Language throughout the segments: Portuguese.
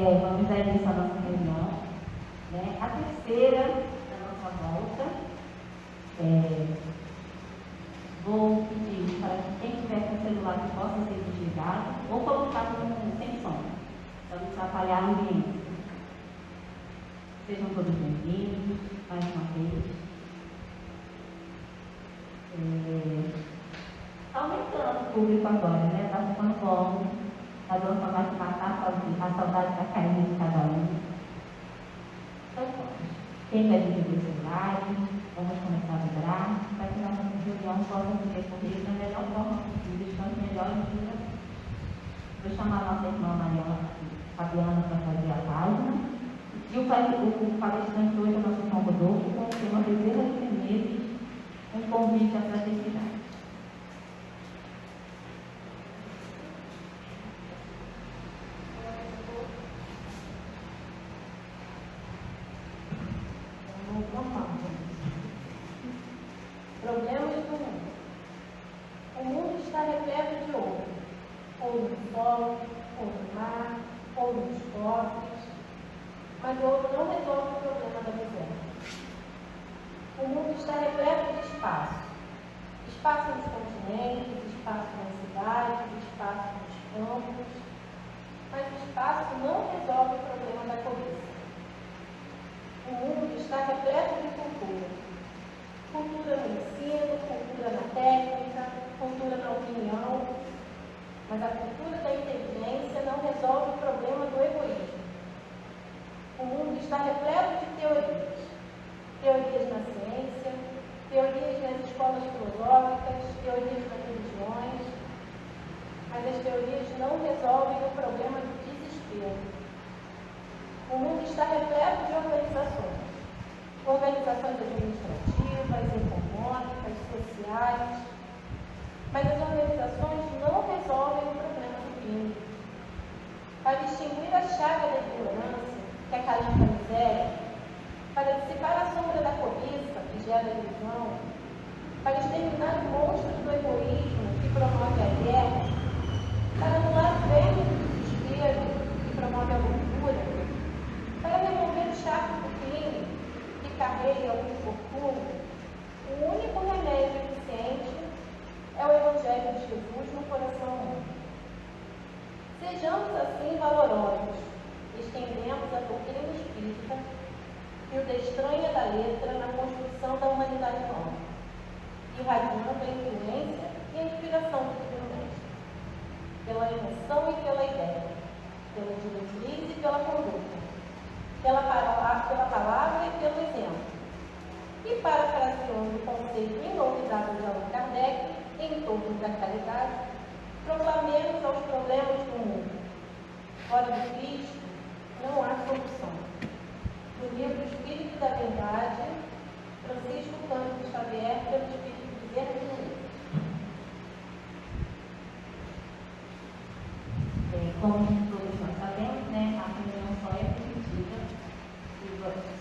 vamos dar início à nossa reunião, né? A terceira da nossa volta. Vou pedir para que quem tiver com o celular que possa ser desligado ou colocado sem som, para não atrapalhar o ambiente. Sejam todos bem-vindos, mais uma vez. Está aumentando o público agora, né? Está ficando bom. Nós vamos mais matar a saudade da carinha de cada um. Então, quem vai dividir o celular, vamos começar a vibrar, para que nossa reunião possa ser corrida da melhor forma possível, estando melhores dias. Vou chamar a nossa irmã Fabiana para fazer a página. E o palestrante hoje é o nosso irmão Rodolfo, com o tema Bezerra de Menezes, um convite à fraternidade. Problemas do mundo. O mundo está repleto de ouro, ou no solo, ou no mar, ou nos cofres, mas o ouro não resolve o problema da miséria. O mundo está repleto de espaço. Espaço nos continentes, espaço nas cidades, espaço nos campos, mas o espaço não resolve o problema da cobiça. O mundo está repleto de cultura. Cultura no ensino, cultura na técnica, cultura na opinião, mas a cultura da inteligência não resolve o problema do egoísmo. O mundo está repleto de teorias. Teorias na ciência, teorias nas escolas filosóficas, teorias nas religiões, mas as teorias não resolvem o problema do desespero. O mundo está repleto de organizações. Organizações administrativas, econômicas, sociais, mas as organizações não resolvem o problema do crime. Para extinguir a chaga da ignorância, que acalenta a miséria, para dissipar a sombra da cobiça, que gera a ilusão, para exterminar o monstro do egoísmo, que promove a guerra, para anular o vento do desespero, que promove a loucura, para remover o charco do crime, carreira ou infortúnio, o único remédio eficiente é o Evangelho de Jesus no coração humano. Sejamos assim valorosos, estendemos a doutrina espírita e o destranha da letra na construção da humanidade nova, irradiando a influência e a inspiração do Divino Mestre, pela emoção e pela ideia, pela diretriz e pela conduta, pela palavra e pelo exemplo. E parafraseando o conceito inolvidável de Allan Kardec, em torno da caridade, proclamemos aos problemas do mundo: fora de Cristo não há solução. Do livro Espírito da Verdade, Francisco Cândido Xavier, pelo Espírito de Bezerra de Menezes. Como todos nós sabemos, né, a reunião só é permitida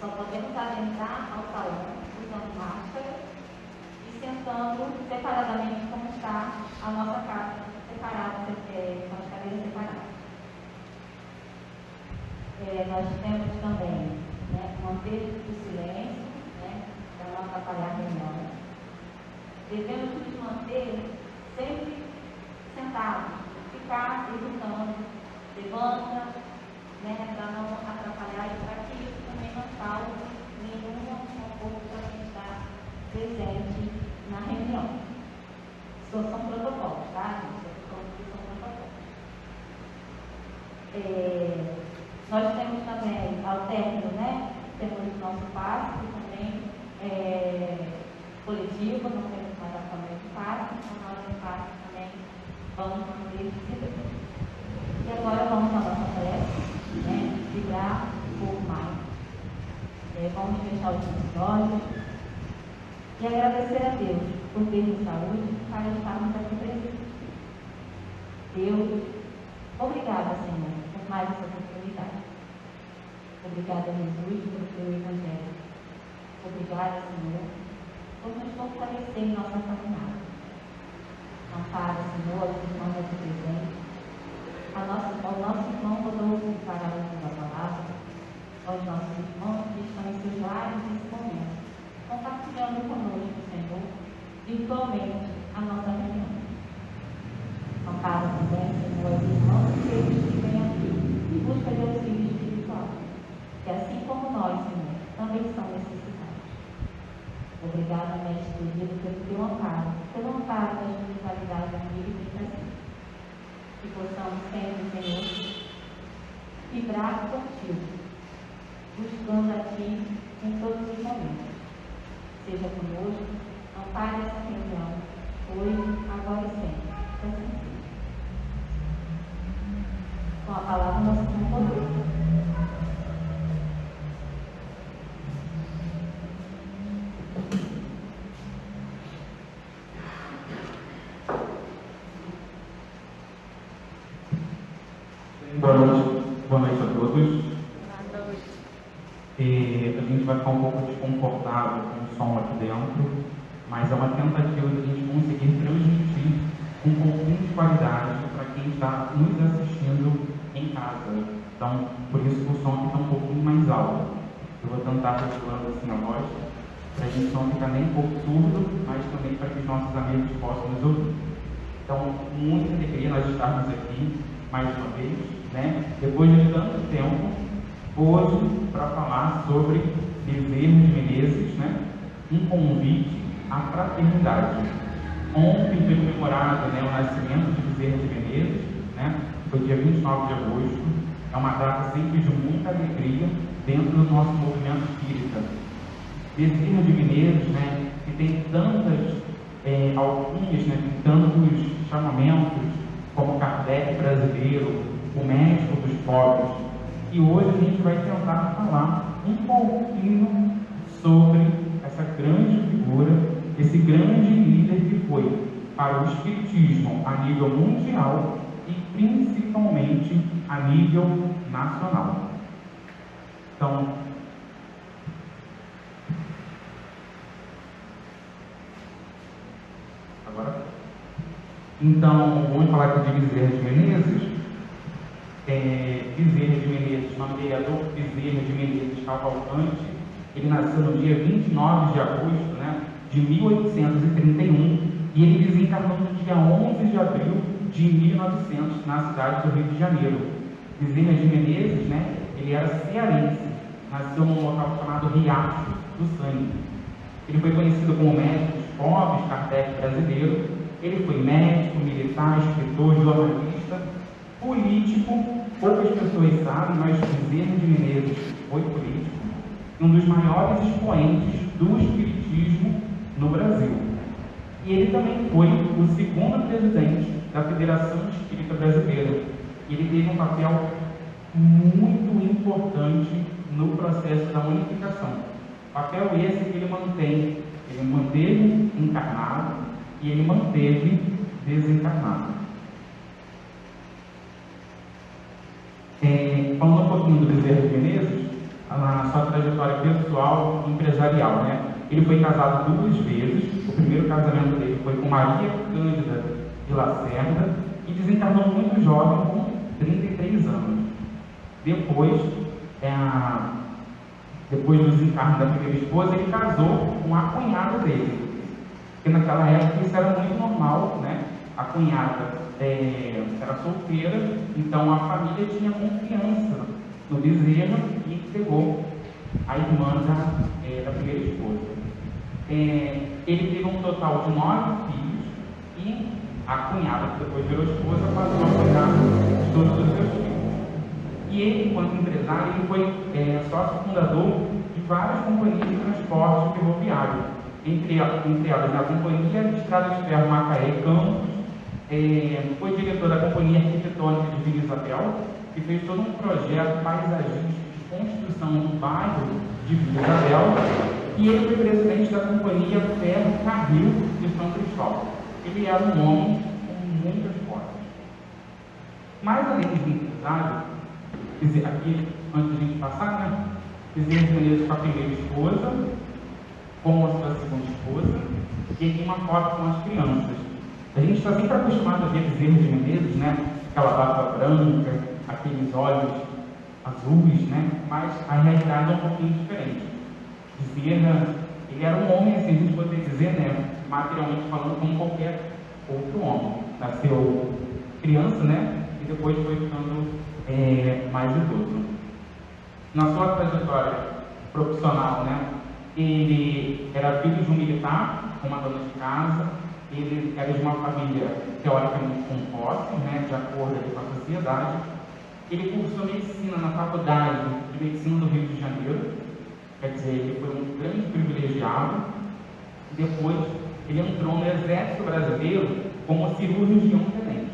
só podemos adentrar ao salão usando máscara e sentando separadamente como está a nossa casa, separada, com as cadeiras separadas. Nós temos também, né, manter o silêncio, né, para não atrapalhar a reunião. Devemos nos manter sempre sentados, ficar evitando, levanta, né, para não atrapalhar e para que isso também não cause nenhum desconforto para quem está presente na reunião. São protocolos, tá, gente? São protocolos. Nós temos também, ao término, né, temos o nosso passe, que também é coletivo, não temos mais a câmera de passe, então na hora do passe também vamos manter esse. E agora vamos à nossa prece, né, vibrar um pouco mais. Vamos fechar os nossos olhos e agradecer a Deus por ter-nos saúde para estarmos aqui presentes. Deus, obrigada, Senhor, por mais essa oportunidade. Obrigada, Jesus, pelo teu Evangelho. Obrigada, Senhor, por nos fortalecer em nossa caminhada. Ampara, Senhor, os irmãos aqui presentes, ao nosso irmão Rodolfo para a nossos irmãos que estão em seus lares nesse momento, compartilhando conosco, Senhor, virtualmente a nossa reunião. Ampara também, Senhor, os irmãos e aqueles que vêm aqui em busca de auxílio espiritual, que assim como nós, Senhor, também são necessitados. Obrigada, Mestre querido, pelo teu amparo da espiritualidade amiga e presente. Que possamos sempre, Senhor, vibrar contigo, buscando a ti em todos os momentos. Seja conosco, ampare essa reunião, hoje, agora e sempre. Assim seja. Com a palavra, nós estamos todos. Boa noite a todos. A gente vai ficar um pouco desconfortável com o som aqui dentro, mas é uma tentativa de a gente conseguir transmitir um pouquinho de qualidade para quem está nos assistindo em casa. Então, por isso que o som aqui está um pouquinho mais alto. Eu vou tentar regulando assim a voz, para a gente não ficar nem um pouco surdo, mas também para que os nossos amigos possam nos ouvir. Então, muita alegria nós estarmos aqui mais uma vez, né? Depois de tanto tempo, hoje, para falar sobre Bezerra de Menezes, né? Um convite à fraternidade. Ontem foi comemorado, né, o nascimento de Bezerra de Menezes, né? Foi dia 29 de agosto. É uma data sempre de muita alegria dentro do nosso movimento espírita. Bezerra de Menezes, né, que tem tantas alcunhas, né, tem tantos chamamentos, como Kardec brasileiro, o médico dos pobres. E hoje a gente vai tentar falar um pouquinho sobre essa grande figura, esse grande líder que foi para o espiritismo a nível mundial e principalmente a nível nacional. Então, vamos falar aqui de Bezerra de Menezes. Bezerra de Menezes, nomeador Bezerra de Menezes Cavalcante, ele nasceu no dia 29 de agosto, né, de 1831 e ele desencarnou no dia 11 de abril de 1900 na cidade do Rio de Janeiro. Bezerra de Menezes, né, ele era cearense, nasceu num local chamado Riacho do Sangue. Ele foi conhecido como médico dos pobres, Kardec brasileiro. Ele foi médico, militar, escritor, jornalista, político. Poucas pessoas sabem, mas Bezerra de Menezes foi político, um dos maiores expoentes do espiritismo no Brasil. E ele também foi o segundo presidente da Federação Espírita Brasileira. E ele teve um papel muito importante no processo da unificação. Papel esse que ele manteve encarnado e ele manteve desencarnado. Falando um pouquinho do Bezerra de Menezes, na sua trajetória pessoal e empresarial, né? Ele foi casado 2 vezes. O primeiro casamento dele foi com Maria Cândida de Lacerda e desencarnou muito jovem, com 33 anos. Depois do desencarne da primeira esposa, ele casou com a cunhada dele, porque naquela época isso era muito normal, né? A cunhada era solteira, então a família tinha confiança no Bezerra e pegou a irmã da primeira esposa. Ele teve um total de 9 filhos e a cunhada, que depois virou esposa, passou a cuidar de todos os seus filhos. E ele, enquanto empresário, ele foi sócio fundador de várias companhias de transporte ferroviário, entre elas a Companhia de Estradas de Ferro Macaé e Campos. Foi diretor da Companhia Arquitetônica de Vila Isabel, que fez todo um projeto paisagístico de construção do bairro de Vila Isabel, e ele foi presidente da Companhia Ferro Carril de São Cristóvão. Ele era um homem com muitas forças. Mas além de empresário, aqui, antes de a gente passar, né? Bezerra de Menezes com a primeira esposa, com a sua segunda esposa, e aqui uma foto com as crianças. A gente está sempre acostumado a ver Bezerra de Menezes, né? Aquela barba branca, aqueles olhos azuis, né? Mas a realidade é um pouquinho diferente. Bezerra, ele era um homem, assim, a gente poderia dizer, né? Materialmente falando, como qualquer outro homem. Nasceu criança, né? E depois foi ficando mais idoso. Na sua trajetória profissional, né? Ele era filho de um militar, uma dona de casa. Ele era de uma família teoricamente com posse, né? De acordo com a sociedade. Ele cursou medicina na Faculdade de Medicina do Rio de Janeiro. Quer dizer, ele foi um grande privilegiado. Depois, ele entrou no Exército Brasileiro como cirurgião tenente.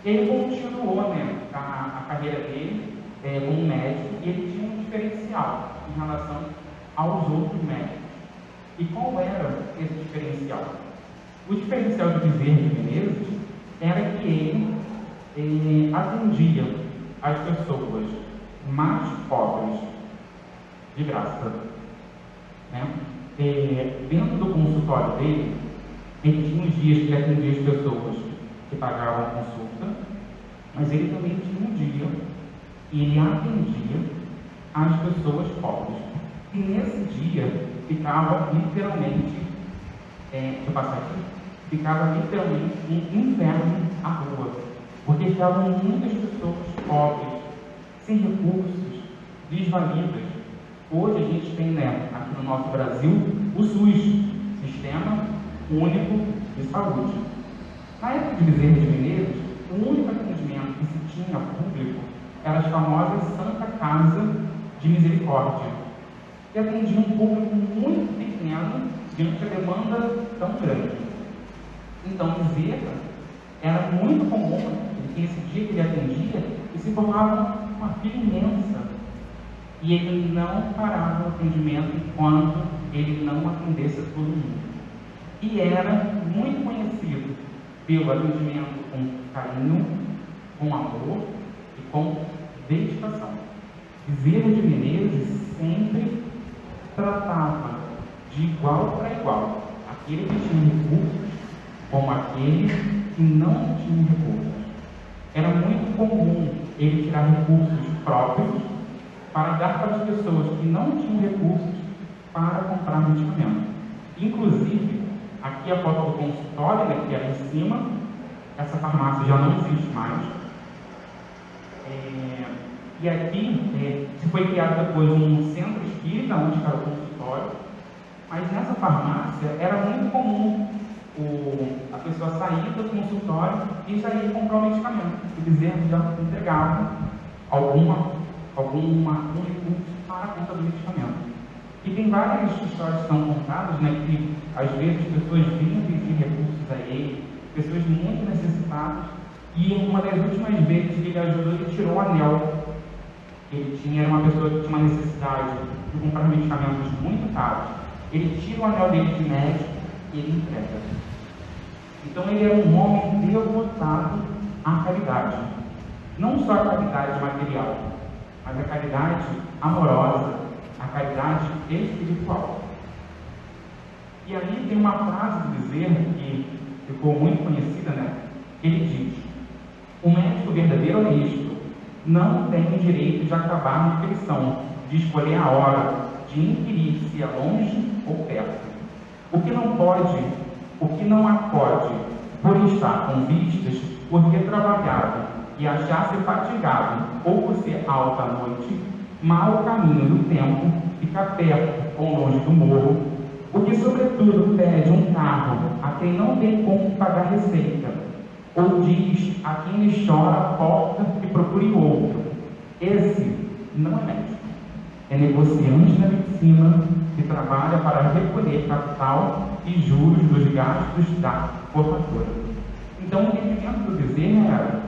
Ele continuou, né, a carreira dele como médico, e ele tinha um diferencial em relação aos outros médicos. E qual era esse diferencial? O diferencial de Bezerra de Menezes era que ele atendia as pessoas mais pobres de graça, né? Dentro do consultório dele, ele tinha uns dias que ele atendia as pessoas que pagavam a consulta, mas ele também tinha um dia que ele atendia as pessoas pobres. E nesse dia ficava literalmente, ficava literalmente um inferno à rua, porque estavam muitas pessoas pobres, sem recursos, desvalidas. Hoje a gente tem, né, aqui no nosso Brasil, o SUS, Sistema Único de Saúde. Na época de Bezerra de Menezes, o único atendimento que se tinha público era as famosas Santa Casa de Misericórdia, que atendia um público muito pequeno diante da demanda tão grande. Então, Bezerra era muito comum que esse dia que ele atendia, e se formava uma fila imensa. E ele não parava o atendimento enquanto ele não atendesse todo mundo. E era muito conhecido pelo atendimento com carinho, com amor e com dedicação. Bezerra de Menezes sempre tratava de igual para igual aquele que tinha recursos como aquele que não tinha recursos. Era muito comum ele tirar recursos próprios para dar para as pessoas que não tinham recursos para comprar medicamento. Inclusive, aqui a foto do consultório, né, que era em cima, essa farmácia já não existe mais. E aqui se foi criado depois um centro espírita, onde era o consultório, mas nessa farmácia era muito comum a pessoa sair do consultório e já ia comprar o medicamento. O Bezerra já entregava algum recurso para a conta do medicamento. E tem várias histórias que são contadas, né, que às vezes pessoas vinham pedir recursos a ele, pessoas muito necessitadas, e uma das últimas vezes que ele ajudou, ele tirou o anel. Era uma pessoa que tinha uma necessidade de comprar medicamentos muito caros. Ele tira o anel dele de médico e ele entrega. Então ele era um homem devotado à caridade. Não só a caridade material, mas a caridade amorosa, a caridade espiritual. E aí tem uma frase do Bezerra que ficou muito conhecida, né? Ele diz: o médico verdadeiro é isto, não tem o direito de acabar na inscrição, de escolher a hora, de inquirir se é longe ou perto. O que não acode por estar com vistas, por ter trabalhado e achar-se fatigado, ou por ser alta à noite, mal o caminho do tempo, fica perto ou longe do morro. O que sobretudo pede um carro a quem não tem como pagar receita, ou diz a quem lhe chora a porta e procure outro. Esse não é médico, é negociante da medicina que trabalha para recolher capital e juros dos gastos da formatura. Então, o entendimento do Bezerra era: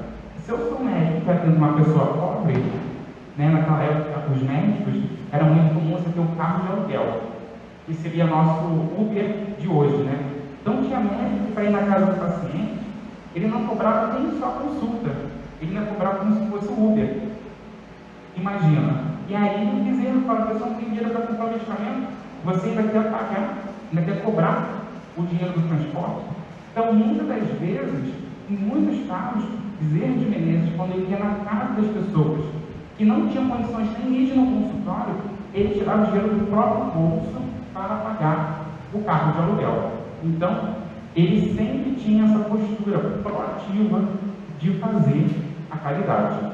se eu sou médico que atende uma pessoa pobre, né, naquela época os médicos era muito comum você ter um carro de aluguel, que seria nosso Uber de hoje, né? Então tinha médico que para ir na casa do paciente, ele não cobrava nem só consulta, ele não cobrava como se fosse o Uber. Imagina. E aí o Bezerra fala: a pessoa não tem dinheiro para comprar o medicamento, você ainda quer pagar, ainda quer cobrar o dinheiro do transporte. Então, muitas das vezes, em muitos casos, Bezerra de Menezes, quando ele ia na casa das pessoas que não tinham condições nem de ir no consultório, ele tirava o dinheiro do próprio bolso para pagar o carro de aluguel. Então, ele sempre tinha essa postura proativa de fazer a caridade.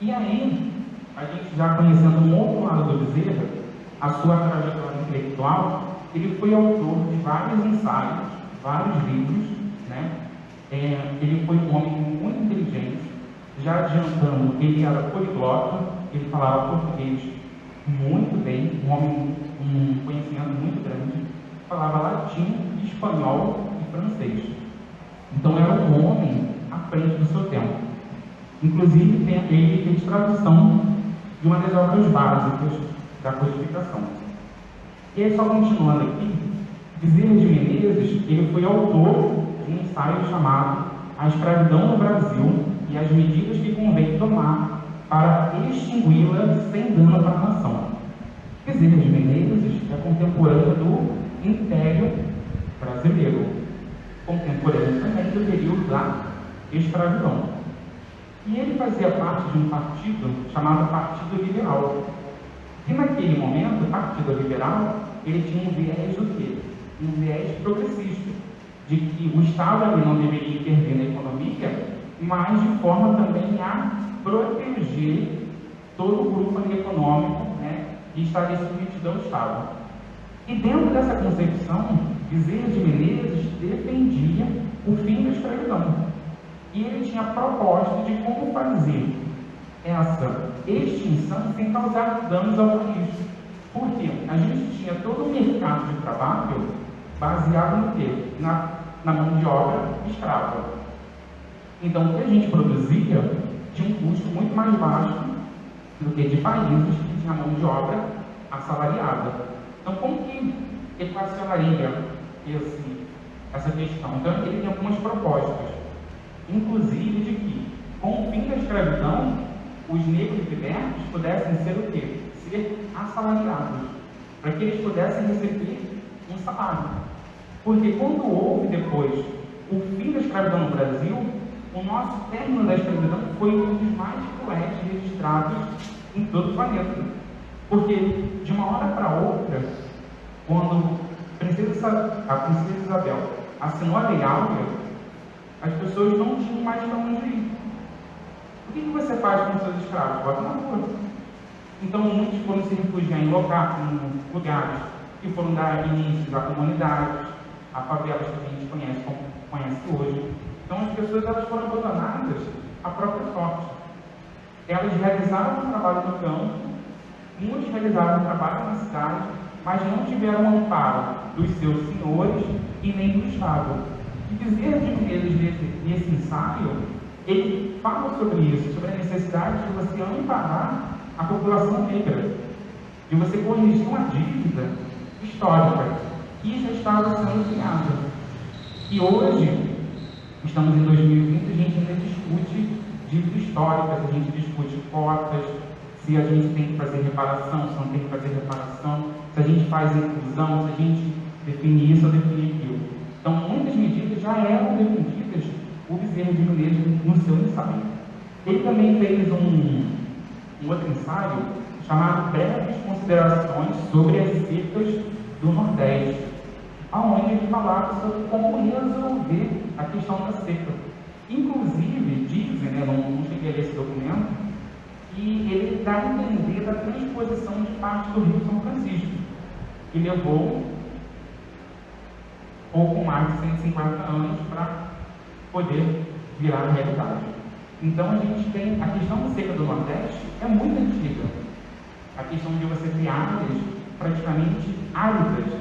E aí, a gente já conhecendo um outro lado do Bezerra, a sua trajetória intelectual, ele foi autor de vários ensaios, vários livros, né? Ele foi um homem muito inteligente, já adiantando, ele era poliglota, ele falava português muito bem, um homem com um conhecimento muito grande, falava latim, espanhol e francês. Então era um homem à frente do seu tempo. Inclusive, ele fez tradução de uma das obras básicas da codificação. E aí, só continuando aqui, Bezerra de Menezes, ele foi autor de um ensaio chamado A Escravidão no Brasil e as medidas que convém tomar para extingui-la sem dano para a nação. Bezerra de Menezes é contemporâneo do Império Brasileiro, contemporâneo também do período da escravidão. E ele fazia parte de um partido chamado Partido Liberal. E naquele momento, o Partido Liberal, ele tinha um viés do quê? Um viés progressista, de que o Estado ali não deveria intervir na economia, mas de forma também a proteger todo o grupo ali econômico, né, e estaria submetido ao Estado. E dentro dessa concepção, Bezerra de Menezes defendia o fim da escravidão. E ele tinha proposta de como fazer essa extinção sem causar danos ao país. Por quê? A gente tinha todo o mercado de trabalho baseado no quê? Na mão de obra escrava. Então, o que a gente produzia tinha um custo muito mais baixo do que de países que tinham mão de obra assalariada. Então, como que equacionaria essa questão? Então, ele tem algumas propostas, inclusive de que, com o fim da escravidão, os negros libertos pudessem ser o quê? Ser assalariados, para que eles pudessem receber um salário. Porque quando houve depois o fim da escravidão no Brasil, o nosso término da escravidão foi um dos mais cruéis registrados em todo o planeta. Porque de uma hora para outra, quando a princesa Isabel assinou a Lei Áurea, as pessoas não tinham mais para onde ir. O que você faz com os seus escravos? Bota na rua. Então muitos foram se refugiar em lugares que foram dar início a comunidades, a favelas que a gente conhece hoje. Então as pessoas elas foram abandonadas à própria sorte. Elas realizaram o trabalho no campo, muitos realizaram o trabalho na cidade, mas não tiveram amparo dos seus senhores e nem do Estado. E Bezerra de Menezes, nesse ensaio, ele fala sobre isso, sobre a necessidade de você amparar a população negra, de você corrigir uma dívida histórica que já estava sendo criada. E hoje, estamos em 2020, a gente ainda discute dívidas históricas, a gente discute cotas, se a gente tem que fazer reparação, se não tem que fazer reparação, se a gente faz inclusão, se a gente define isso ou define aquilo. Então, muitas medidas já eram defendidas por Bezerra de Menezes no seu ensaio. Ele também fez um outro ensaio chamado Breves Considerações sobre as secas do Nordeste, onde ele falava sobre como resolver a questão da seca. Inclusive, dizem, né, não cheguei a ler esse documento, que ele dá a entender da transposição de parte do Rio São Francisco, que levou pouco mais de 150 anos para poder virar realidade. Então a gente tem a questão da seca do Nordeste é muito antiga. A questão de você ter áreas praticamente áridas,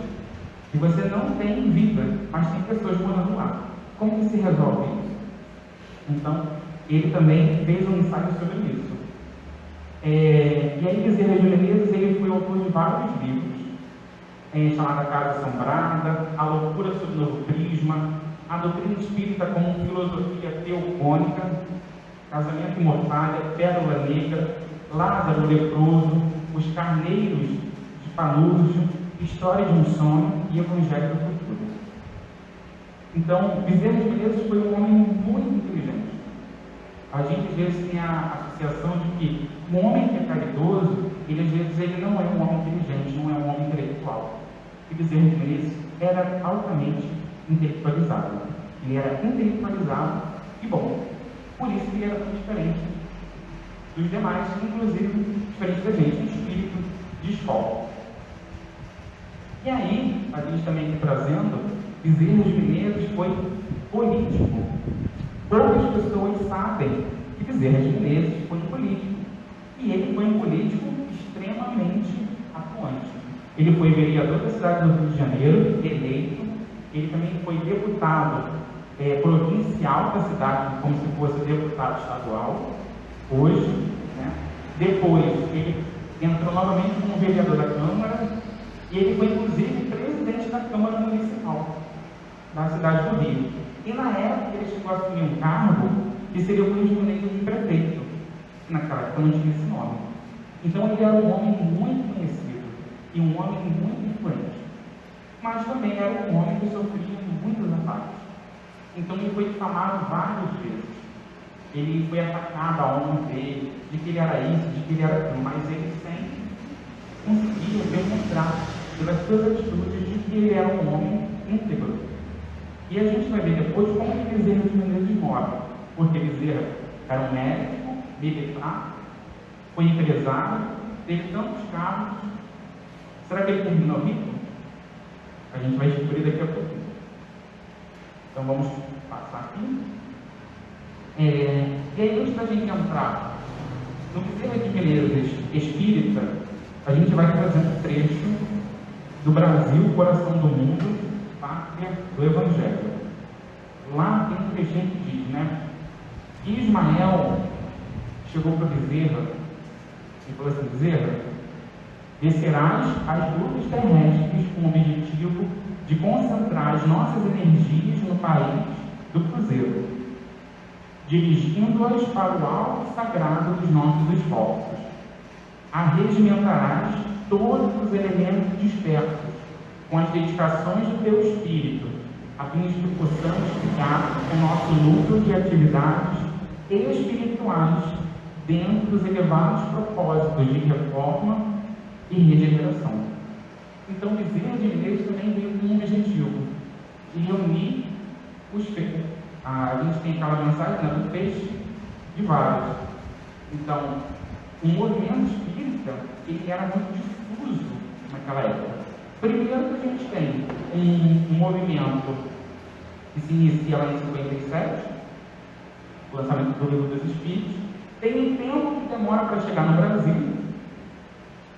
e você não tem vida, mas tem pessoas morando lá. Como que se resolve isso? Então, ele também fez um ensaio sobre isso. E aí Bezerra de Menezes, ele foi autor de vários livros, chamada Casa Assombrada, A Loucura sob o Novo Prisma, A Doutrina Espírita como Filosofia Teocônica, Casamento e Mortalha, Pérola Negra, Lázaro Leproso, Os Carneiros de Panurgio, História de um Sonho e Evangelho do Futuro. Então, Bezerra de Menezes foi um homem muito inteligente. A gente às vezes tem a associação de que o homem que é caridoso, ele às vezes ele não é um homem inteligente, não é um homem intelectual. E Bezerra de Menezes era altamente intelectualizado. Ele era intelectualizado e bom. Por isso ele era tão diferente dos demais, inclusive diferente da gente, um espírito de escola. E aí, a gente também aqui trazendo, Bezerra de Menezes foi político. Poucas pessoas sabem que Bezerra de Menezes foi um político. E ele foi um político extremamente atuante. Ele foi vereador da cidade do Rio de Janeiro, eleito. Ele também foi deputado provincial da cidade, como se fosse deputado estadual, hoje. Né? Depois, ele entrou novamente como vereador da Câmara. E ele foi, inclusive, presidente da Câmara Municipal da cidade do Rio. E na época ele chegou a assumir um cargo que seria o correspondente de prefeito. Naquela época não tinha esse nome. Então ele era um homem muito conhecido e um homem muito influente. Mas também era um homem que sofria muitos ataques. Então ele foi difamado várias vezes. Ele foi atacado a honra dele, de que ele era isso, de que ele era aquilo, mas ele sempre conseguia demonstrar pelas suas atitudes de que ele era um homem íntegro. E a gente vai ver depois como que Bezerra de Menezes morre. Porque Bezerra era um médico, militar, foi empresário, teve tantos cargos. Será que ele terminou rico? A gente vai descobrir daqui a pouquinho. Então vamos passar aqui. E aí, antes da gente entrar no Bezerra de Menezes espírita, a gente vai trazer um trecho do Brasil, Coração do Mundo, Pátria do Evangelho. Lá tem um trechinho que diz, né? Que Ismael chegou para Bezerra e falou assim: Bezerra, descerás as lutas terrestres com o objetivo de concentrar as nossas energias no país do cruzeiro, dirigindo-as para o alto sagrado dos nossos esforços. Arregimentarás todos os elementos dispersos com as dedicações do teu espírito, a fim de que possamos criar o nosso núcleo de atividades espirituais dentro dos elevados propósitos de reforma e regeneração. Então, Bezerra de Menezes também veio com um objetivo de reunir os feitos. A gente tem aquela mensagem, né, do feixe de vários. Então, o movimento espírita, ele era muito difuso naquela época. Primeiro que a gente tem um movimento que se inicia lá em 57, o lançamento do Livro dos Espíritos. Tem um tempo que demora para chegar no Brasil,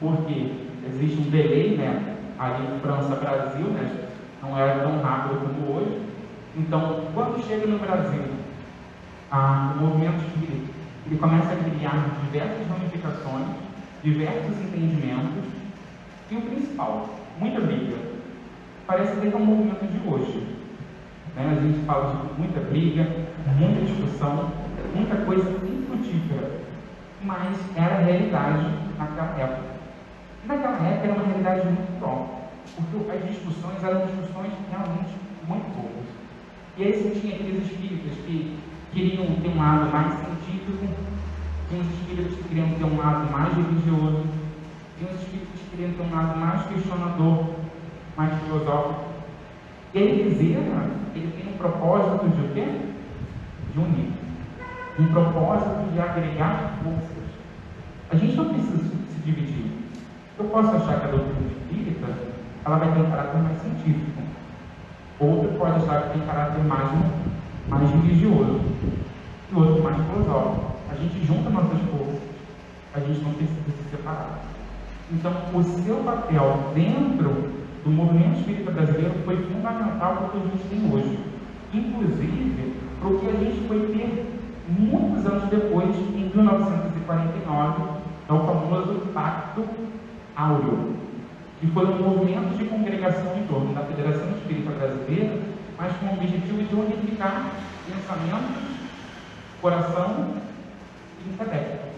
porque existe um delay, né, ali em França-Brasil, né, não era tão rápido como hoje. Então, quando chega no Brasil, o movimento espírita, ele começa a criar diversas ramificações, diversos entendimentos, e o principal, muita briga. Parece que é um movimento de hoje. Né? A gente fala de muita briga, muita discussão, muita coisa infrutífera, mas era a realidade naquela época. Naquela época era uma realidade muito própria, porque as discussões eram discussões realmente muito boas. E aí você tinha aqueles espíritas que queriam ter um lado mais científico, tinha os espíritas que queriam ter um lado mais religioso, tinha os espíritas que queriam ter um lado mais questionador, mais filosófico. E aí Bezerra, ele tem um propósito de o quê? De unir. Um propósito de agregar forças. A gente não precisa se dividir. Eu posso achar que a doutrina espírita ela vai ter um caráter mais científico. Outro pode achar que tem um caráter mais religioso. E outro mais filosófico. A gente junta nossas forças. A gente não precisa se separar. Então, o seu papel dentro do movimento espírita brasileiro foi fundamental para o que a gente tem hoje. Inclusive, para o que a gente foi ter muitos anos depois, em 1949, é o famoso Pacto Áureo, que foi um movimento de congregação em torno da Federação Espírita Brasileira, mas com o objetivo de unificar pensamentos, coração e intelecto.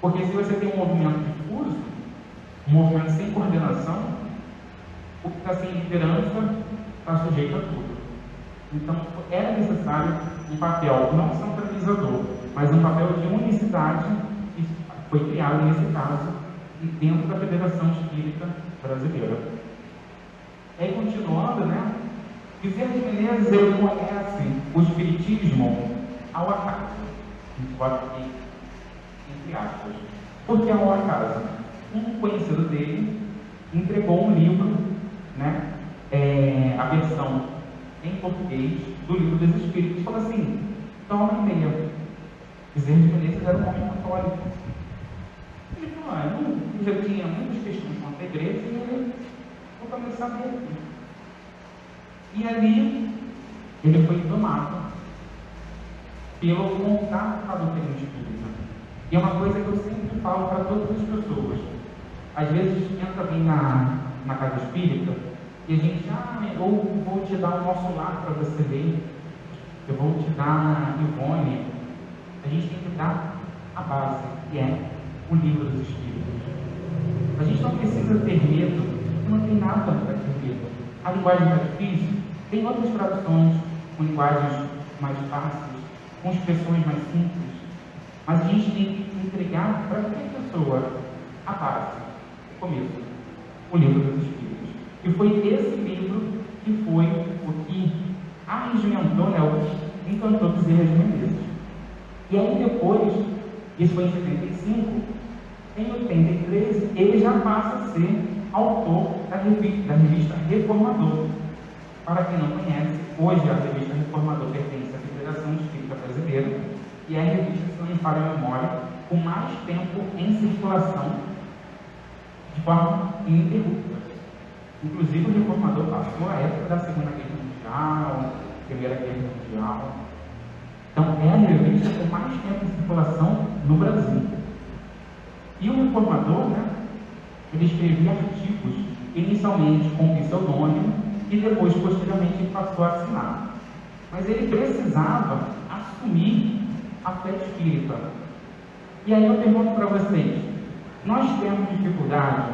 Porque se você tem um movimento difuso, um movimento sem coordenação, o que está sem liderança está sujeito a tudo. Então, era necessário um papel não centralizador, mas um papel de unicidade que foi criado nesse caso dentro da Federação Espírita Brasileira. E aí, continuando, né? Bezerra de Menezes, ele conhece o Espiritismo ao acaso. A gente bota aqui entre aspas. Por que ao acaso? Um conhecido dele entregou um livro, né? A versão em português do Livro dos Espíritos, e falou assim: toma e leia. Bezerra de Menezes era um homem católico. Ele falou: eu já tinha muitas questões com a igreja e ele vou começar a ler aqui. E ali ele foi tomado pelo contato com a doutrina espírita. E é uma coisa que eu sempre falo para todas as pessoas. Às vezes entra alguém na casa espírita e a gente, eu vou te dar o nosso lar para você ler, eu vou te dar Ivone. A gente tem que dar a base, que é o Livro dos Espíritos. A gente não precisa ter medo, não tem nada para ter medo. A linguagem está difícil, tem outras traduções com linguagens mais fáceis, com expressões mais simples, mas a gente tem que entregar para qualquer pessoa a base, o começo, o Livro dos Espíritos. E foi esse livro que foi o que arregimentou, né, o que encantou Bezerra de Menezes. E aí depois, isso foi em 75, em 83, ele já passa a ser autor da revista Reformador. Para quem não conhece, hoje a revista Reformador pertence à Federação Espírita Brasileira e é a revista, se não me falha a memória, com mais tempo em circulação de forma ininterrupta. Inclusive, o Reformador passou a época da Segunda Guerra Mundial, Primeira Guerra Mundial. Então, é a revista com mais tempo em circulação no Brasil. E o Reformador, né, ele escrevia artigos, inicialmente com pseudônimo, e depois, posteriormente, ele passou a assinar. Mas ele precisava assumir a fé espírita. E aí eu pergunto para vocês: nós temos dificuldade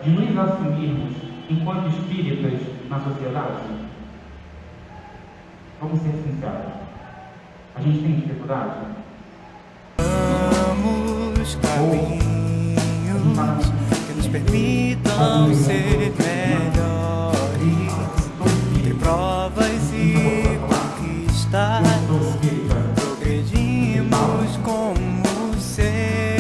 de nos assumirmos enquanto espíritas na sociedade? Vamos ser sinceros. A gente tem dificuldade? Vamos caminhos que nos permitam ser melhores, ter provas e conquistas, progredimos como ser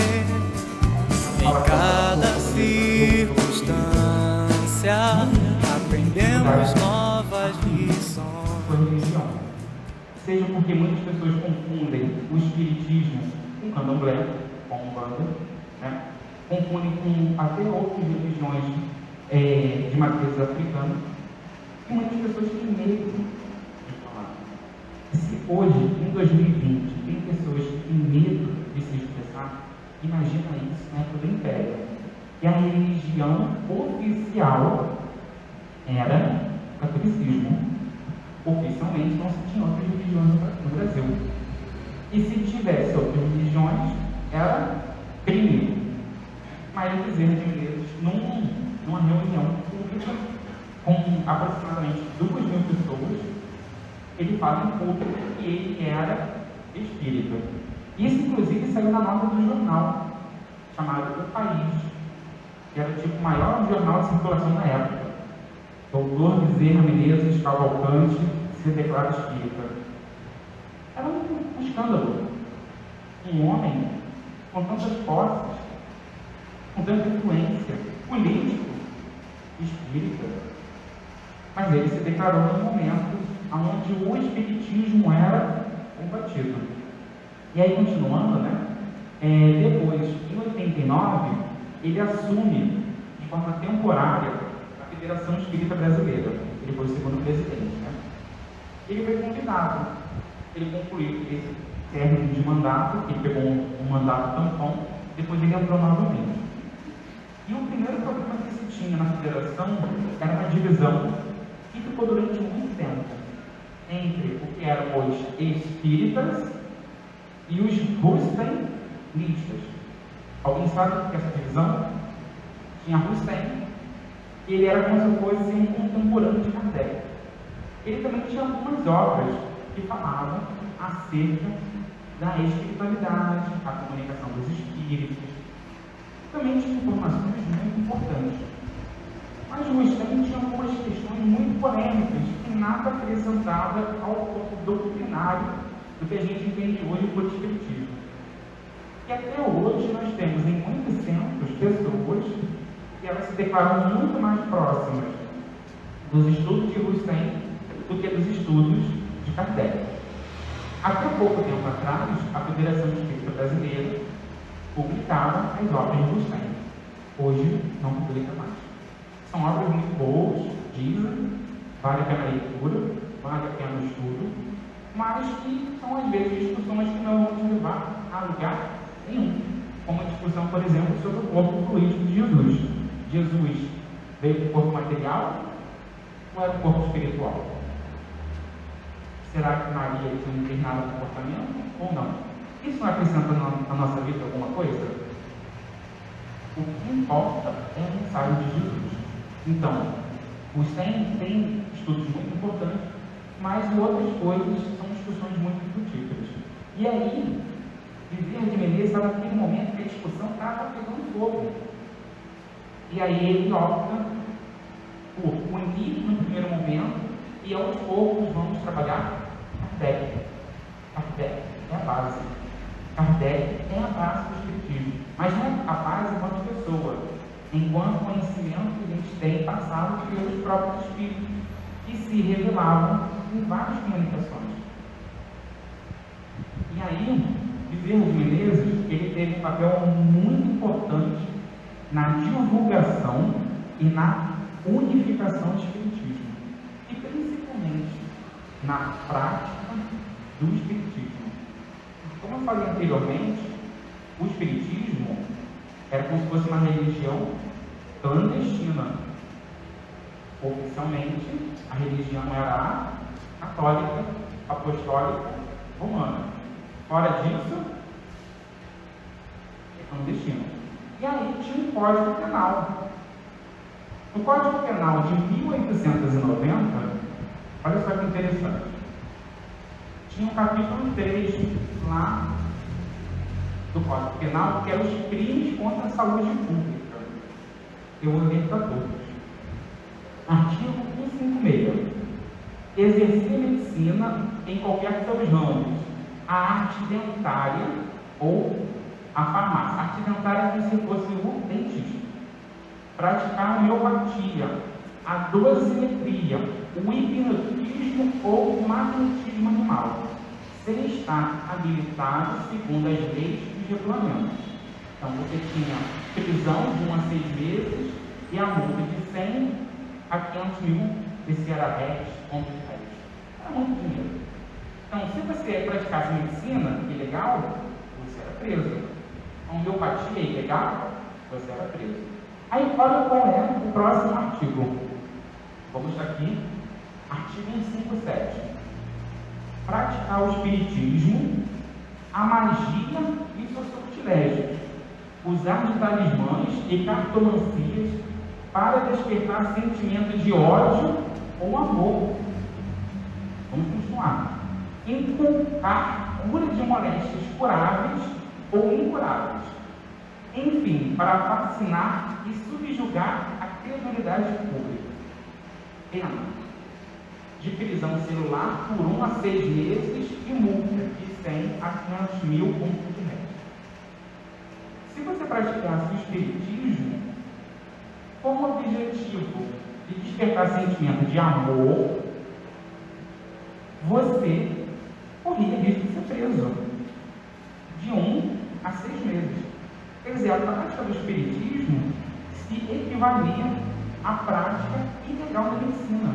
em cada circunstância, aprendemos novas lições. Seja porque muitas pessoas confundem o espiritismo com candomblé, com umbanda, né? Confundem com até outras religiões de matriz africana, e muitas pessoas têm medo de falar. Se hoje, em 2020, tem pessoas que têm medo de se expressar, imagina isso na época do Império. E a religião oficial era o catolicismo. Oficialmente não se tinha outras religiões no Brasil. E se tivesse outras religiões, era crime. Mas Bezerra de Menezes, numa reunião pública com aproximadamente 2.000 pessoas, ele fala em público que ele era espírita. Isso, inclusive, saiu na nota do jornal, chamado O País, que era tipo o maior jornal de circulação na época. Doutor Bezerra Menezes Cavalcante se declara espírita. Era um escândalo. Um homem com tantas posses, com tanta influência, político, espírita. Mas ele se declarou num momento onde o espiritismo era combatido. E aí, continuando, né? Depois, em 89, ele assume de forma temporária a Federação Espírita Brasileira. Ele foi o segundo presidente, né? Ele foi convidado. Ele concluiu esse término de mandato, ele pegou um mandato tampão, depois ele entrou novamente. E o primeiro problema que se tinha na federação era uma divisão que ficou durante muito tempo entre o que eram os espíritas e os rustenistas. Alguém sabe o que é essa divisão? Tinha Rustem, ele era como se fosse um contemporâneo de Kardec. Ele também tinha algumas obras que falavam acerca da espiritualidade, a comunicação dos espíritos, também tinha informações muito importantes. Mas Rustem tinha algumas questões muito polêmicas que nada acrescentava ao corpo doutrinário do que a gente entende hoje por espiritismo. E até hoje nós temos em muitos centros pessoas que elas se declaram muito mais próximas dos estudos de Rustem do que dos estudos de Kardec. Até pouco tempo atrás, a Federação Espírita Brasileira publicava as obras de Rustem. Hoje não publica mais. São obras muito boas, dizem, vale a pena a leitura, vale a pena o estudo, mas que são às vezes discussões que não vão nos levar a lugar nenhum. Como a discussão, por exemplo, sobre o corpo fluídico de Jesus. Jesus veio do corpo material ou era do corpo espiritual? Será que Maria tinha um determinado comportamento ou não? Isso não acrescenta na nossa vida alguma coisa? O que importa é a mensagem de Jesus. Então, Rustem tem estudos muito importantes, mas outras coisas são discussões muito frutíferas. E aí, Bezerra de Menezes estava naquele momento que a discussão estava pegando fogo. E aí ele opta por unir no primeiro momento e aos poucos vamos trabalhar Kardec. Kardec é a base. Kardec é a base do espiritismo. Mas não é a base enquanto pessoa, enquanto conhecimento que a gente tem passado pelos próprios espíritos que se revelavam em várias comunicações. E aí, Bezerra de Menezes, ele teve um papel muito importante na divulgação e na unificação do espiritismo, e principalmente na prática do espiritismo. Como eu falei anteriormente, o espiritismo era como se fosse uma religião clandestina. Oficialmente, a religião era a católica, apostólica, romana. Fora disso, é clandestino. E aí tinha um Código Penal. No Código Penal de 1890, olha só que interessante, tinha o capítulo 3 lá do Código Penal, que eram os crimes contra a saúde pública. Eu vou ler para todos. Artigo 156. Exercer medicina em qualquer dos ramos, a arte dentária ou a farmácia. A arte dentária é como se fosse o dentista. Praticar a homeopatia, a dosimetria, o hipnotismo ou o magnetismo animal, sem estar habilitado segundo as leis e regulamentos. Então você tinha prisão de 1 a 6 meses e a multa de 100 a 500 mil, se era réis, contra os réis. Era muito dinheiro. Então, se você praticasse medicina ilegal, você era preso. A homeopatia ilegal, você era preso. Aí, olha qual é o próximo artigo. Vou mostrar aqui. Artigo 157. Praticar o espiritismo, a magia e seus sortilégios. Usar de talismãs e cartomancias para despertar sentimento de ódio ou amor. Vamos continuar. Inculcar cura de moléstias curáveis ou incuráveis. Enfim, para fascinar e subjugar a credulidade pública. Pena de prisão celular por 1 a 6 meses e multa de 100 a 500 mil contos de réis. Se você praticasse o espiritismo com o objetivo de despertar sentimento de amor, você corria risco de ser preso de 1 a 6 meses. Quer dizer, a prática do espiritismo se equivalia à prática ilegal da medicina.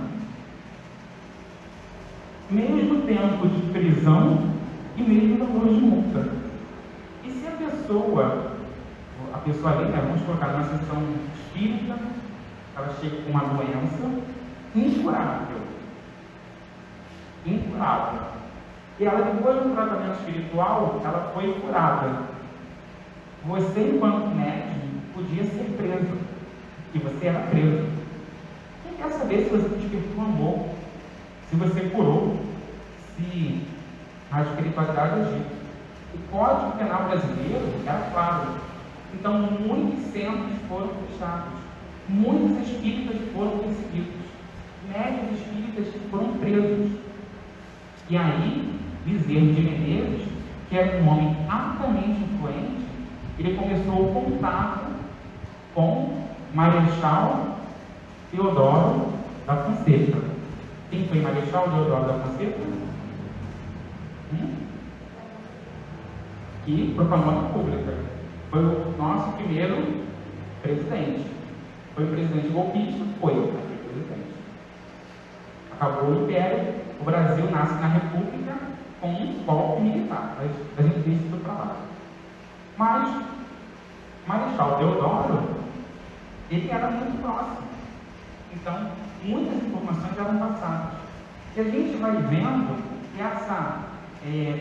Mesmo tempo de prisão e mesmo valor de multa. E se a pessoa ali, né, vamos colocar numa sessão espírita, ela chega com uma doença incurável. E ela, depois do tratamento espiritual, ela foi curada. Você, enquanto médico, podia ser preso. E você era preso. Quem quer saber se você despertou amor? Se você curou? Se a espiritualidade agiu? O Código Penal brasileiro era claro. Então, muitos centros foram fechados, muitos espíritas foram perseguidos, médios espíritas foram presos. E aí, Bezerra de Menezes, que era um homem altamente influente, ele começou o contato com Marechal Deodoro da Fonseca. Quem foi Marechal Deodoro da Fonseca? Que proclamou a República. Foi o nosso primeiro presidente. Foi o presidente golpista? Foi presidente. Acabou o Império, o Brasil nasce na República com um golpe militar. A gente deixa isso para lá. Mas Marechal Deodoro, ele era muito próximo. Então, muitas informações eram passadas. E a gente vai vendo que essa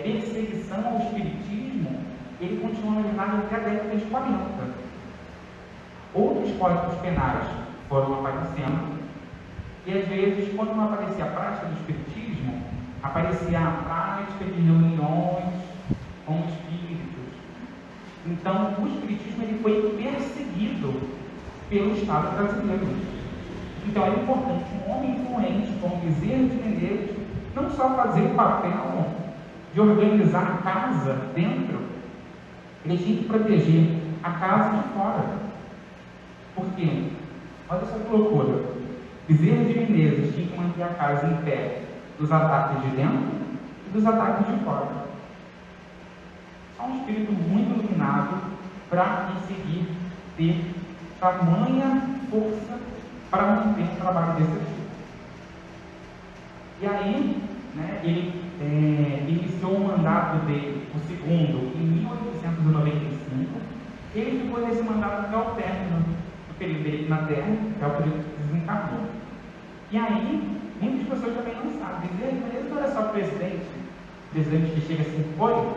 perseguição ao espiritismo, ele continua na verdade até a década de 40. Outros códigos penais foram aparecendo, e às vezes, quando não aparecia a prática do espiritismo, aparecia a prática de reuniões com espíritos. Então, o espiritismo ele foi perseguido pelo Estado brasileiro. Então, é importante um homem influente como Bezerra de Menezes não só fazer o papel de organizar a casa dentro, ele tinha que proteger a casa de fora. Por quê? Olha só que loucura. Bezerra de Menezes tinha que manter a casa em pé dos ataques de dentro e dos ataques de fora. Só um espírito muito iluminado para conseguir ter tamanha força para manter um trabalho desse tipo. E aí, ele iniciou o mandato dele, o segundo, em 1895. Ele ficou nesse mandato até o término do período dele na Terra, até o período que desencarnou. E aí, muitas pessoas também não sabem. Ele não era só presidente que chega assim, oi,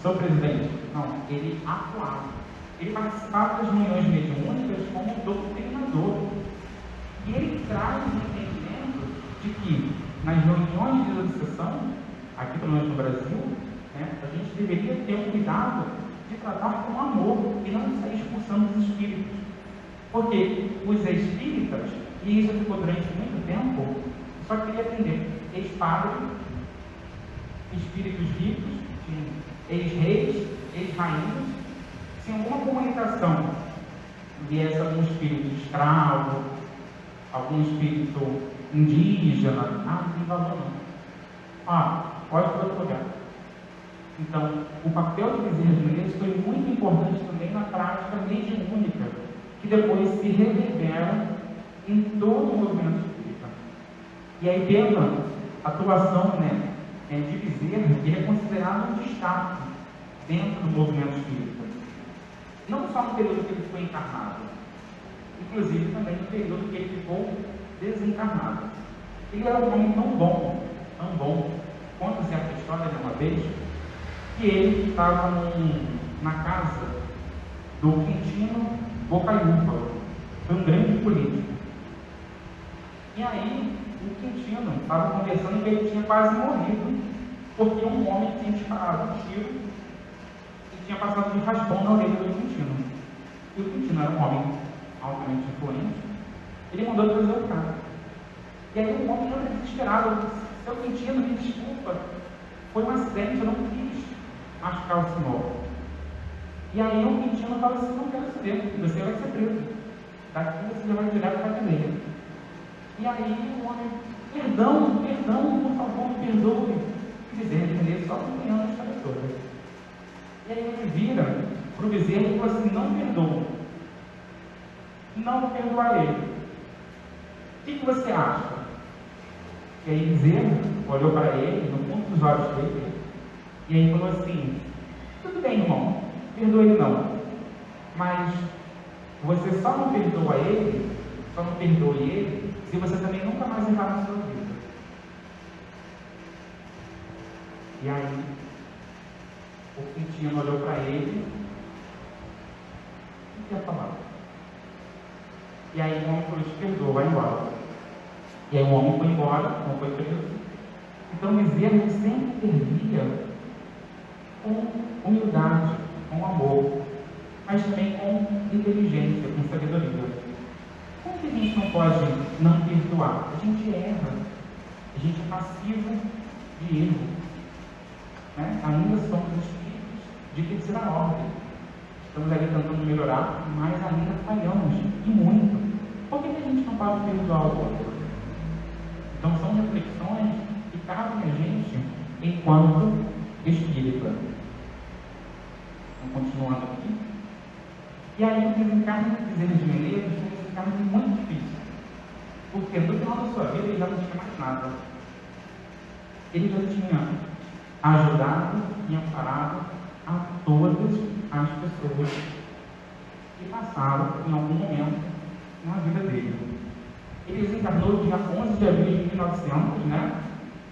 sou presidente. Não, ele atuava. Ele participava das reuniões mediúnicas como doutrinador. E ele traz o entendimento de que nas reuniões de obsessão, aqui pelo menos no Brasil, a gente deveria ter um cuidado de tratar com amor e não sair expulsando os espíritos. Porque os espíritas, e isso ficou durante muito tempo, só queria aprender ex-padre, espíritos ricos, ex-reis, ex-rainhas, se alguma comunicação viesse algum espírito escravo, algum espírito indígena, não tem valor não. Pode ir para outro lugar. Então, o papel de Bezerra de Menezes foi muito importante também na prática mediúnica, que depois se reverbera em todo o movimento espírita. E aí, pela atuação de Bezerra, ele é considerado um destaque dentro do movimento espírita. Não só no período que ele foi encarnado, inclusive também no período que ele ficou desencarnado. Ele era um homem tão bom, conta certa história de uma vez, que ele estava na casa do Quintino Bocaiúva, foi um grande político. E aí, o Quintino estava conversando que ele tinha quase morrido, porque um homem tinha disparado um tiro e tinha passado de raspão na orelha do Quintino. E o Quintino era um homem altamente influente, ele mandou trazer o cara. E aí o homem entra desesperado: seu Quintino, me desculpa, foi um acidente, eu não quis machucar o senhor. E aí o Quintino fala assim: não quero saber, você vai ser preso, daqui você já vai direto para a cadeia. E aí o homem: perdão, por favor, me perdoe. Bezerra de Menezes só acompanhando a história toda. E aí ele vira para o Bezerra e fala assim: não perdoa, não vou perdoar ele. O que você acha? E aí Bezerra olhou para ele, no fundo dos olhos dele, e aí falou assim: tudo bem, irmão, perdoa ele não, mas você só não perdoa ele, só não perdoe ele, se você também nunca mais errar na sua vida. E aí o Quintino olhou para ele e quer falar. E aí o homem falou: te perdoa, vai embora. E aí o homem foi embora, não foi preso. Então Bezerra sempre servia com humildade, com amor, mas também com inteligência, com sabedoria. Como que a gente não pode não perdoar? A gente erra, a gente é passivo de erro, né? Ainda somos espíritos de terceira ordem. Estamos ali tentando melhorar, mas ainda falhamos, e muito. Por que a gente não pode perdoar o outro? Então são reflexões que cabem a gente enquanto espírita. Então, continuando aqui. E aí o desencarne de Bezerra de Menezes foi um desencarne muito difícil. Porque no final da sua vida ele já não tinha mais nada. Ele já tinha ajudado e amparado a todas as pessoas que passaram em algum momento na vida dele. Ele desencarnou dia 11 de abril de 1900, né?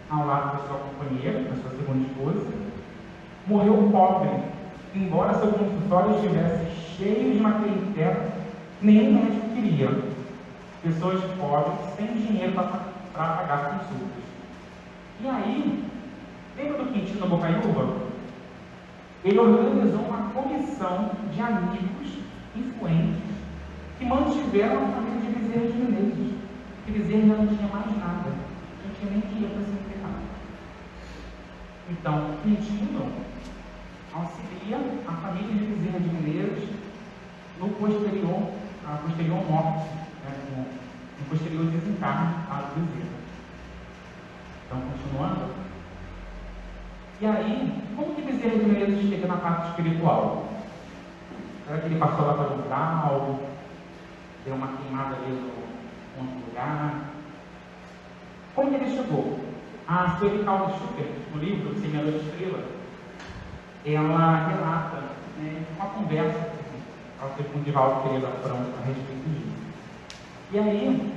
Ao lado da sua companheira, da sua segunda esposa. Morreu pobre, embora seu consultório estivesse cheio de uma clientela, nenhum médico queria. Pessoas pobres, sem dinheiro para pagar consultas. E aí, lembra do Quintino Bocaiúva? Ele organizou uma comissão de amigos influentes que mantiveram a família de Bezerra de Menezes. Porque Bezerra já não tinha mais nada, não tinha nem dinheiro para se enterrar. Então, Quintino auxilia a família de Bezerra de Menezes no posterior morte, né, no posterior desencarne a Bezerra. Então, continuando. E aí, como que Bezerra de Menezes chega na parte espiritual? Será que ele passou lá para o umbral, deu uma queimada ali no outro lugar? Como que ele chegou? A Sueli Caldas Schucker, no livro Semeador de Estrelas, ela relata, né, uma conversa que ela teve com o Divaldo Pereira Franco a respeito disso. E aí,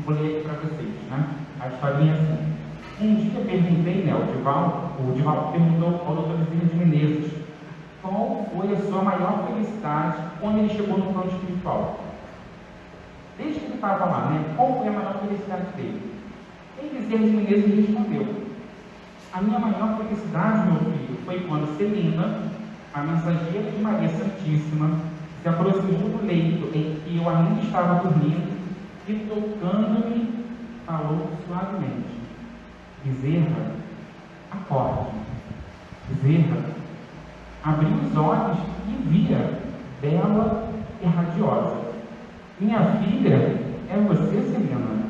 vou ler aqui para vocês, né? A historinha é assim. Um dia perguntei, né, o Divaldo perguntou ao Dr. Bezerra de Menezes qual foi a sua maior felicidade quando ele chegou no plano espiritual. Desde que ele estava lá, né, qual foi a maior felicidade dele? E Bezerra de Menezes respondeu: a minha maior felicidade, meu filho, foi quando Celina, a mensageira de Maria Santíssima, se aproximou do leito em que eu ainda estava dormindo e, tocando-me, falou suavemente: Bezerra, acorde. Bezerra abriu os olhos e via, bela e radiosa: minha filha, é você, Celina?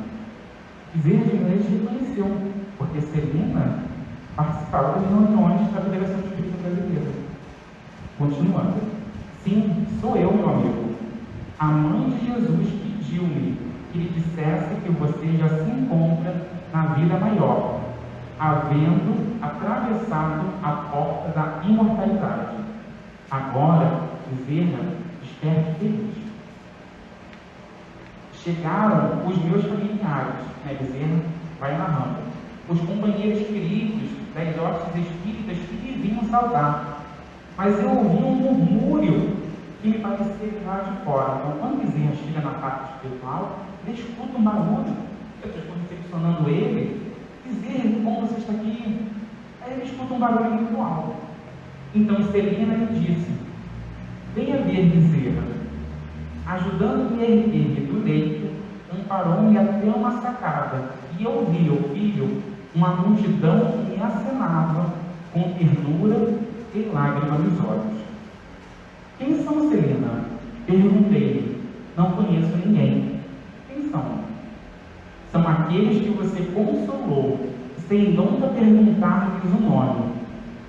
Bezerra de Menezes reconheceu, porque Celina participava das reuniões da Federação Espírita Brasileira. Continuando: sim, sou eu, meu amigo. A mãe de Jesus pediu-me que lhe dissesse que você já se encontra na vida maior, havendo atravessado a porta da imortalidade. Agora, Bezerra, espere feliz. Chegaram os meus familiares, né, Bezerra vai narrando, os companheiros queridos das hostes espíritas que me vinham saudar, mas eu ouvi um murmúrio que me parecia vir lá de fora. Então, quando Bezerra chega na parte espiritual, ele escuta um barulho, eu estou recepcionando ele. Bezerra, como você está aqui? Aí ele escuta um barulho muito alto. Então Celina lhe disse: venha ver, Bezerra. Ajudando-me a erguer-me do leito, amparou-me até uma sacada, e eu vi, meu filho, uma multidão que me acenava com ternura e lágrima nos olhos. Quem são, Celina? Perguntei-lhe. Não conheço ninguém. Quem são? São aqueles que você consolou, sem nunca perguntar-lhes o nome.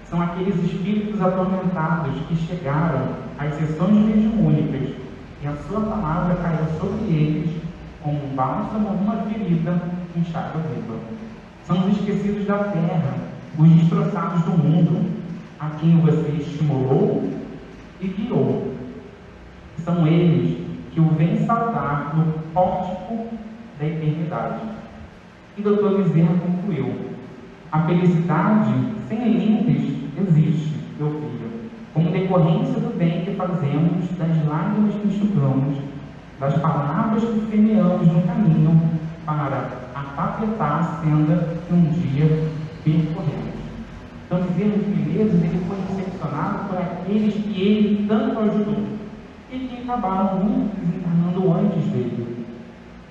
São aqueles espíritos atormentados que chegaram às sessões mediúnicas e a sua palavra caiu sobre eles como um bálsamo numa ferida inchada viva. São os esquecidos da terra, os destroçados do mundo, a quem você estimulou e guiou. São eles que o vêm saudar no pórtico da eternidade. E Dr. Bezerra concluiu: a felicidade sem limites existe, meu filho, como decorrência do bem que fazemos, das lágrimas que enxugamos, das palavras que semeamos no caminho para atapetar a senda que um dia percorremos. Então, Bezerra de Menezes, ele foi recepcionado por aqueles que ele tanto ajudou e que acabaram muito desencarnando antes dele,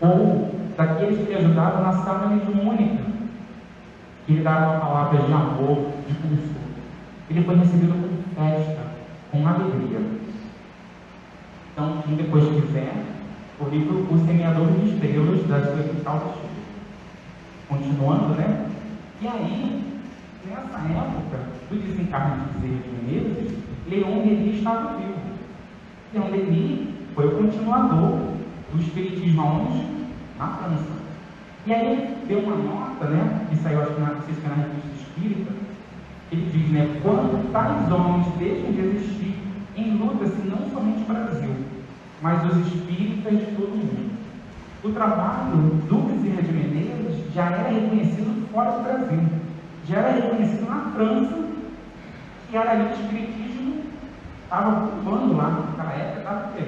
ou daqueles que ele ajudava na sala mediúnica, que ele dava palavras de amor, de consolo. Ele foi recebido com festa, com alegria. Então, quem depois quiser, o livro O Semeador de Estrelas, da sua Quintal do Chico. Continuando, né? E aí, nessa época do desencarne de Bezerra de Menezes, Leon Denis estava vivo. Leon Denis foi o continuador do espiritismo aonde? Na França. E aí ele deu uma nota, né? Que saiu, acho que não sei se foi na Revista Espírita. Ele diz, né? Quando tais homens deixam de existir, enluta-se não somente o Brasil, mas os espíritas de todo o mundo. O trabalho do Bezerra de Menezes já era reconhecido fora do Brasil, já era reconhecido na França, que era ali o espiritismo estava bombando lá, naquela época estava o quê?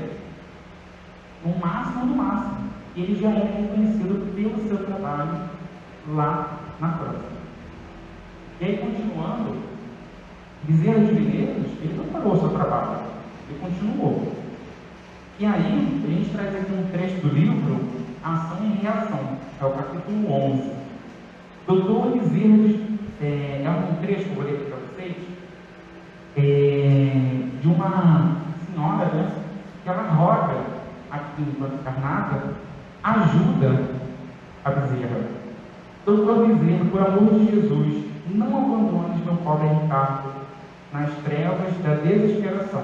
No máximo do máximo. E ele já era reconhecido pelo seu trabalho lá na França. E aí, continuando, Bezerra de Menezes, ele não parou o seu trabalho, ele continuou. E aí, a gente traz aqui um trecho do livro Ação e Reação, é o capítulo 11. Doutor Bezerra, é um trecho que eu vou ler aqui para vocês, de uma senhora, né, que ela roga aqui enquanto encarnada, ajuda a Bezerra. Doutor Bezerra, por amor de Jesus, não abandones meu pobre Ricardo nas trevas da desesperação.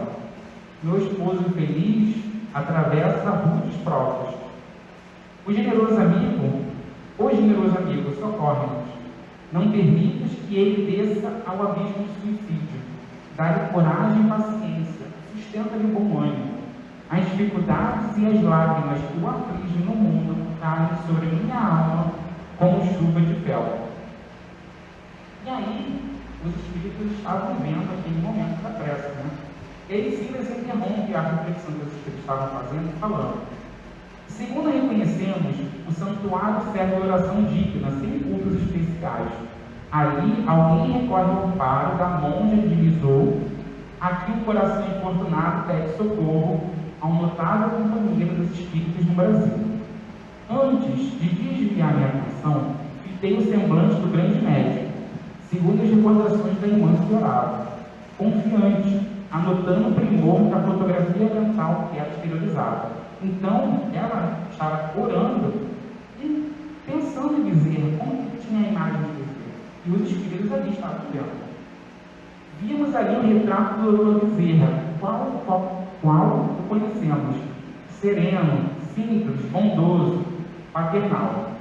Meu esposo infeliz atravessa rudes provas. O generoso amigo, socorre-nos. Não permitas que ele desça ao abismo do suicídio. Dá-lhe coragem e paciência, sustenta-lhe bom ânimo. As dificuldades e as lágrimas que o afligem no mundo caem sobre minha alma como chuva de fel. E aí, os espíritos estavam vendo aquele momento da prece, né? E aí Silas interrompe a reflexão que os espíritos estavam fazendo, falando: segundo reconhecemos, o santuário serve a oração digna, sem cultos especiais. Ali, alguém recorre ao amparo da monja de Lisou. Aqui, o coração infortunado pede socorro a um notável companheiro dos espíritos no Brasil. Antes de desviar minha atenção, fitei o semblante do grande médico, segundo as recordações da irmã que orava, confiante, anotando o primor que a fotografia mental era exteriorizada. Então, ela estava orando e pensando em Bezerra, como que tinha a imagem de Bezerra. E os espíritos ali estavam vendo. Vimos ali o retrato do doutor Bezerra, qual o conhecemos, sereno, simples, bondoso, paternal.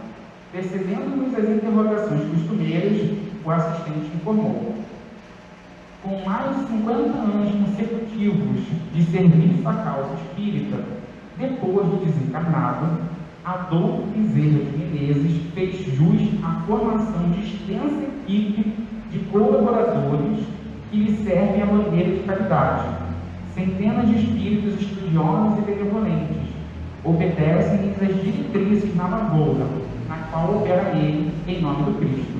Percebendo-nos as interrogações costumeiras, o assistente informou: com mais de 50 anos consecutivos de serviço à causa espírita, depois de desencarnado, Adolfo Bezerra de Menezes fez jus à formação de extensa equipe de colaboradores que lhe servem a bandeira de caridade. Centenas de espíritos estudiosos e benevolentes obedecem às diretrizes na lavoura, na qual opera ele em nome do Cristo.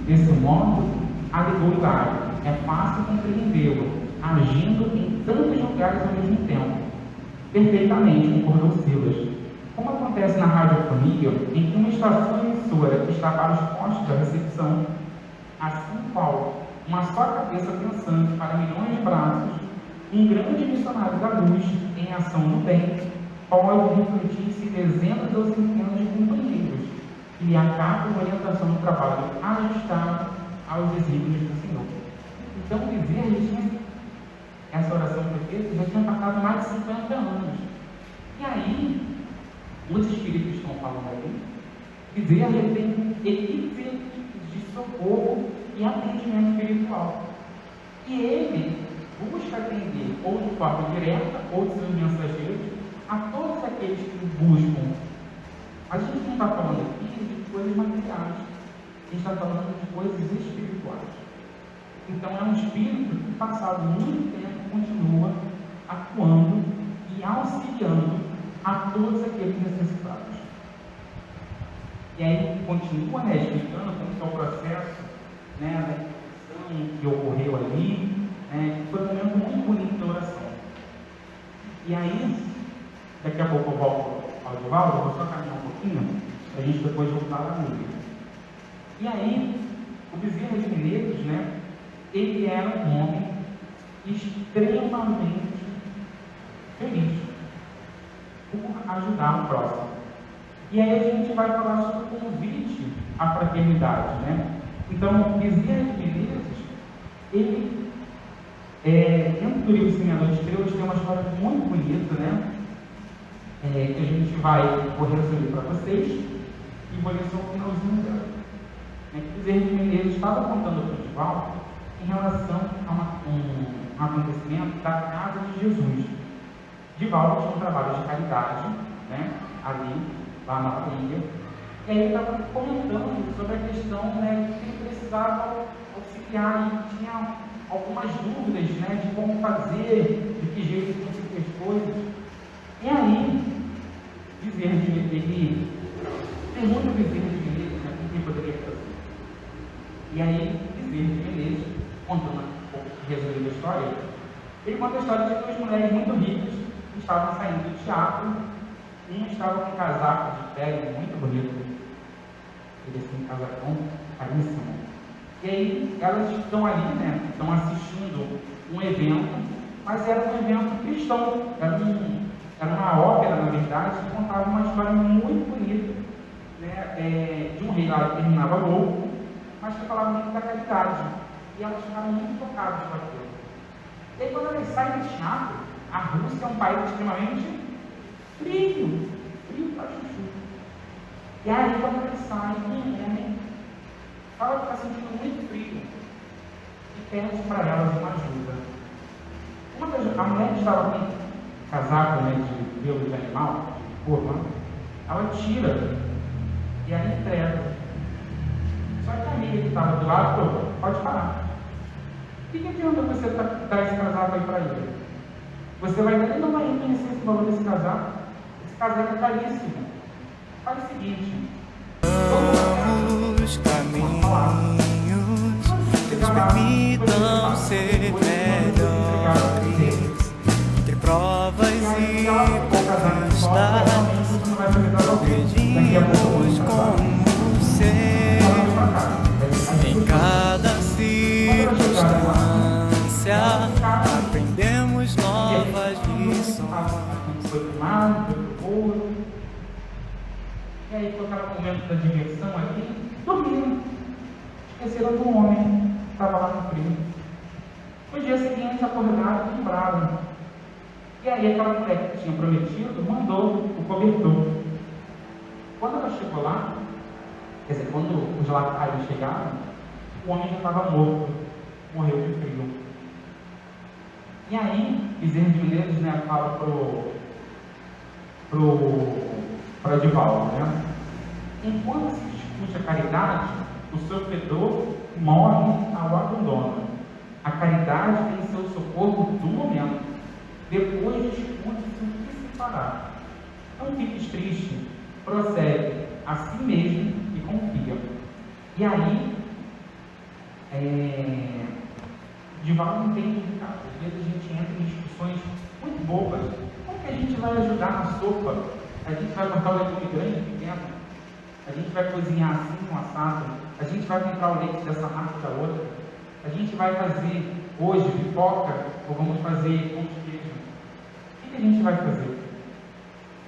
Desse modo, alegou Hilário, é fácil compreendê-lo, agindo em tantos lugares ao mesmo tempo. Perfeitamente, concordou Silas. Como acontece na radiofonia, em que uma estação emissora está para os postos da recepção, assim qual uma só cabeça pensante para milhões de braços, um grande missionário da luz, em ação no bem, pode refletir-se dezenas ou centenas de companheiros que lhe acabam a orientação do trabalho ajustado aos desígnios do Senhor. Então, Bezerra tinha essa oração perfeita, já tinha passado mais de 50 anos. E aí, os espíritos estão falando aí, Bezerra tem equipe de socorro e atendimento espiritual. E ele busca atender, ou de forma direta, ou de seus mensageiros, a todos aqueles que buscam. A gente não está falando aqui de coisas materiais, a gente está falando de coisas espirituais. Então é um espírito que, passado muito tempo, continua atuando e auxiliando a todos aqueles necessitados. E aí continua, né, explicando como que é o processo, né, da que ocorreu ali, né? Foi um momento muito bonito da oração. E aí, daqui a pouco eu volto ao Divaldo, eu vou só caminhar um pouquinho, para a gente depois voltar lá nele. E aí, o Bezerra de Menezes, né? Ele era um homem extremamente feliz por ajudar o próximo. E aí a gente vai falar sobre o convite à fraternidade, né? Então, Bezerra de Menezes, ele, dentro do livro Semeador de Estrelas, tem uma história muito bonita, né? Que a gente vou resumir para vocês e vou ler só o finalzinho dela. Bezerra de Menezes estava contando para o Divaldo em relação a um acontecimento da Casa de Jesus. Divaldo tinha um trabalho de caridade, né? Ali, lá na Bahia, e aí ele estava comentando sobre a questão, né, de que ele precisava auxiliar e tinha algumas dúvidas, né, de como fazer, de que jeito conseguir as coisas. E aí, Bezerra de Menezes, tem muito Bezerra de Menezes, né, com quem poderia fazer. E aí, Bezerra de Menezes, contando um pouco, resumindo a história, ele conta a história de duas mulheres muito ricas que estavam saindo do teatro. Um estava com um casaco de pele muito bonito, ele assim, um casacão caríssimo. E aí elas estão ali, né? Estão assistindo um evento, mas era um evento cristão, era uma ópera, na verdade, que contava uma história muito bonita, né? De um rei lá que terminava louco, mas que falava muito da caridade. E elas ficaram muito tocadas com aquilo. E aí quando elas saem do teatro, a Rússia é um país extremamente frio pra chuchu. E aí quando eles saem, um homem fala que está sentindo muito frio e pede para elas uma ajuda. A mulher que estava com casaco, né, de pelo de animal, de porco, ela tira e aí entrega. Só que a amiga que estava do lado falou: pode parar. O que adianta você dar esse casaco aí para ele? Você vai dar, ele não vai reconhecer esse valor desse casaco. Esse casaco é caríssimo. Faz o seguinte: os caminhos que nos permitam ser melhores, entre provas e conquistas, pedimos como ser em cada circunstância, aprendemos novas lições. E aí, foi aquele momento da diversão aqui, dormiram. Esqueceram do homem que estava lá no frio. No dia seguinte, acordaram e lembraram. E aí, aquela mulher que tinha prometido mandou o cobertor. Quando ela chegou lá, quer dizer, quando os lacaios chegaram, o homem já estava morto, morreu de frio. E aí, Bezerra de Menezes, né, fala para Divaldo, né? Enquanto se discute a caridade, o sofredor morre ao abandono. A caridade tem seu socorro do momento. Depois discute-se o que se fará. Não fiques triste, prossegue a si mesmo e confia. E aí, Divaldo entende, cara, às vezes a gente entra em discussões muito bobas. Como que a gente vai ajudar na sopa? A gente vai cortar o legume grande, pequeno? A gente vai cozinhar assim, um assado? A gente vai comprar o leite dessa marca da outra? A gente vai fazer hoje pipoca ou vamos fazer pão de queijo? O que a gente vai fazer?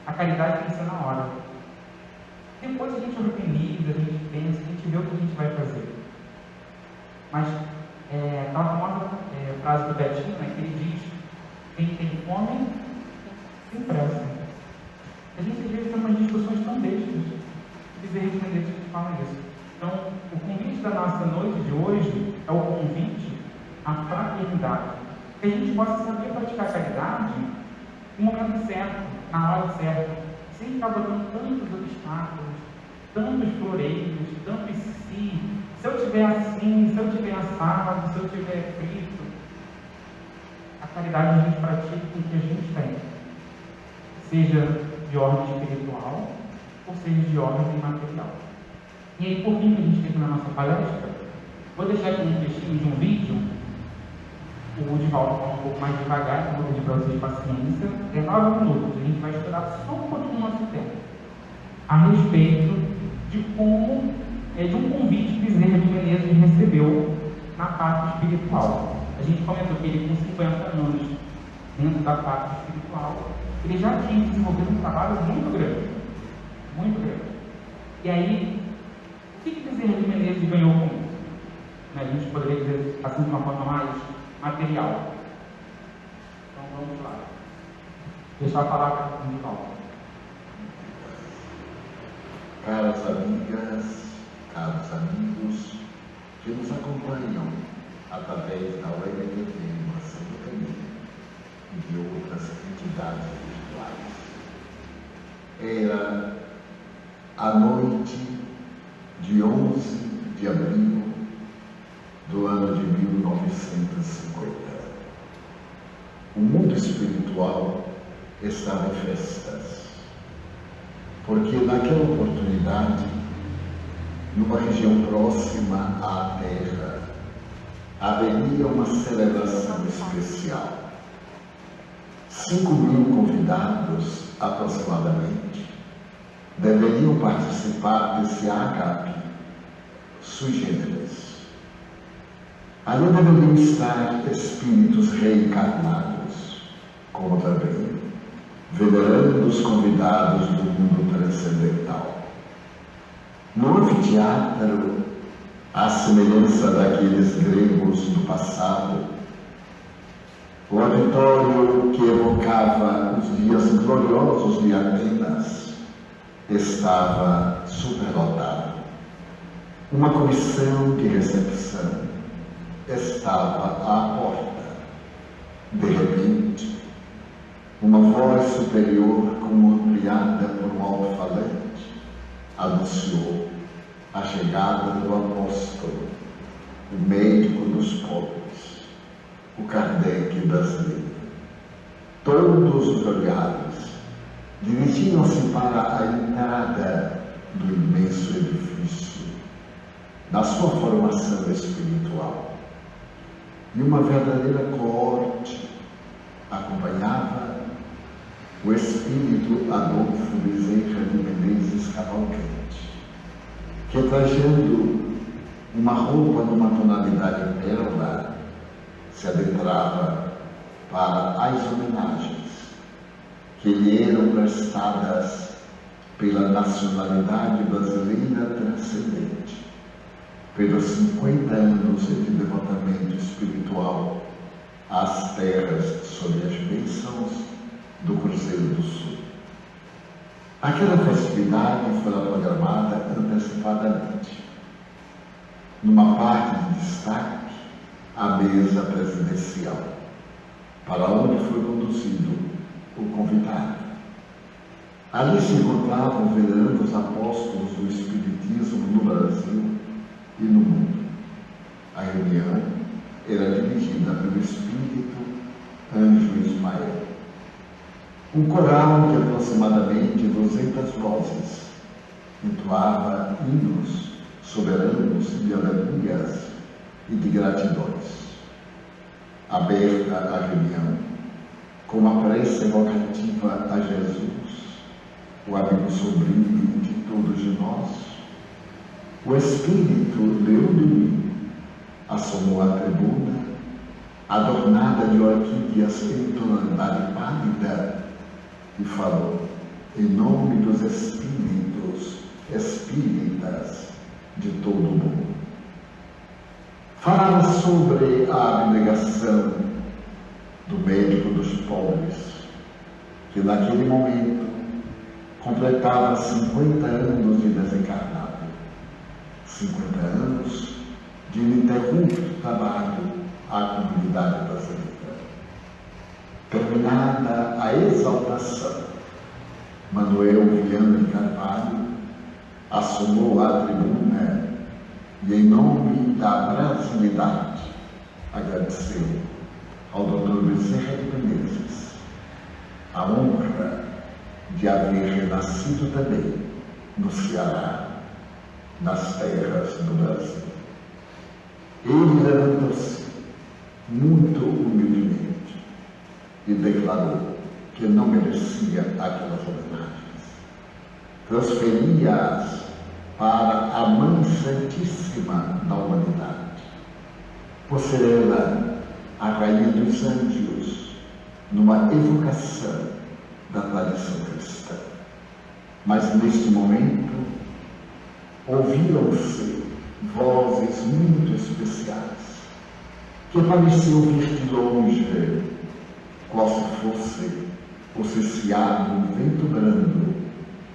A caridade tem que ser na hora. Depois a gente organiza, a gente pensa, a gente vê o que a gente vai fazer. Mas aquela famosa frase do Betinho, né, que ele diz: quem tem fome, tem pressa. A gente às vezes tem umas discussões tão bestas. Bezerra de Menezes que fala isso. Então, o convite da nossa noite de hoje é o convite à fraternidade. Que a gente possa saber praticar a caridade no momento certo, na hora certa, sem ficar botando tantos obstáculos, tantos floreios, tantos se eu tiver assim, se eu tiver assado, se eu tiver frito. A caridade a gente pratica com o que a gente tem, seja de ordem espiritual ou seja de ordem material. E aí, por fim, que a gente tem na nossa palestra, Vou deixar aqui um trechinho de um vídeo. O Divaldo fala um pouco mais devagar, então vou pedir para vocês paciência. É 9 minutos, a gente vai estudar só um pouquinho do nosso tempo a respeito de como, de um convite que Bezerra de Menezes recebeu na parte espiritual. A gente comentou que ele, com 50 anos dentro da parte espiritual, ele já tinha desenvolvido um trabalho muito grande. Muito grande. E aí, o que Bezerra de Menezes ganhou com isso? A gente poderia dizer assim de uma forma mais material. Então vamos lá. Deixar a palavra com o Divaldo. Caras amigas, caros amigos que nos acompanham através da web Animação do Caminho e de outras entidades virtuais. Era a noite de 11 de abril do ano de 1950. O mundo espiritual estava em festas, porque naquela oportunidade, numa região próxima à Terra, haveria uma celebração especial. 5.000 convidados, aproximadamente, deveriam participar desse ágape sui generis. Ali deveriam estar espíritos reencarnados, como também venerando os convidados do mundo transcendental. No anfiteatro, à semelhança daqueles gregos do passado, o auditório que evocava os dias gloriosos de Atenas estava superlotado. Uma comissão de recepção estava à porta. De repente, uma voz superior, como ampliada por um alto-falante, anunciou a chegada do apóstolo, o médico dos pobres, o Kardec brasileiro. Todos os olhares dirigiam-se para a entrada do imenso edifício, na sua formação espiritual. E uma verdadeira coorte acompanhava o espírito Adolfo Bezerra de Menezes Cavalcante, que, trajando uma roupa numa tonalidade pérola, se adentrava para as homenagens que lhe eram prestadas pela nacionalidade brasileira transcendente, pelos 50 anos de devotamento espiritual às terras sob as bênçãos do Cruzeiro do Sul. Aquela festividade foi programada antecipadamente. Numa parte de destaque, a mesa presidencial, para onde foi conduzido o convidado. Ali se encontravam venerando os apóstolos do Espiritismo no Brasil e no mundo. A reunião era dirigida pelo espírito Anjo Ismael. Um coral de aproximadamente 200 vozes entoava hinos soberanos de alegrias e de gratidões. Aberta a reunião, com uma prece evocativa a Jesus, o amigo sublime de todos de nós, o espírito Leão de mim assomou à tribuna, adornada de orquídeas em tonalidade pálida, e falou em nome dos espíritos espíritas de todo o mundo. Falava sobre a abnegação do médico dos pobres, que naquele momento completava 50 anos de desencarnado, 50 anos de ininterrupto trabalho à comunidade brasileira. Terminada a exaltação, Manuel Viana de Carvalho assomou à tribuna e, em nome da brasilidade, agradeceu ao Dr. Bezerra de Menezes a honra de haver renascido também no Ceará, nas terras do Brasil. Ele levantou-se muito humildemente e declarou que não merecia aquelas homenagens. Transferia-as para a Mãe Santíssima da Humanidade, por ser ela a Rainha dos Anjos, numa evocação da tradição cristã. Mas neste momento ouviram-se vozes muito especiais, que pareciam vir de longe, qual se fosse o ciciar de um vento brando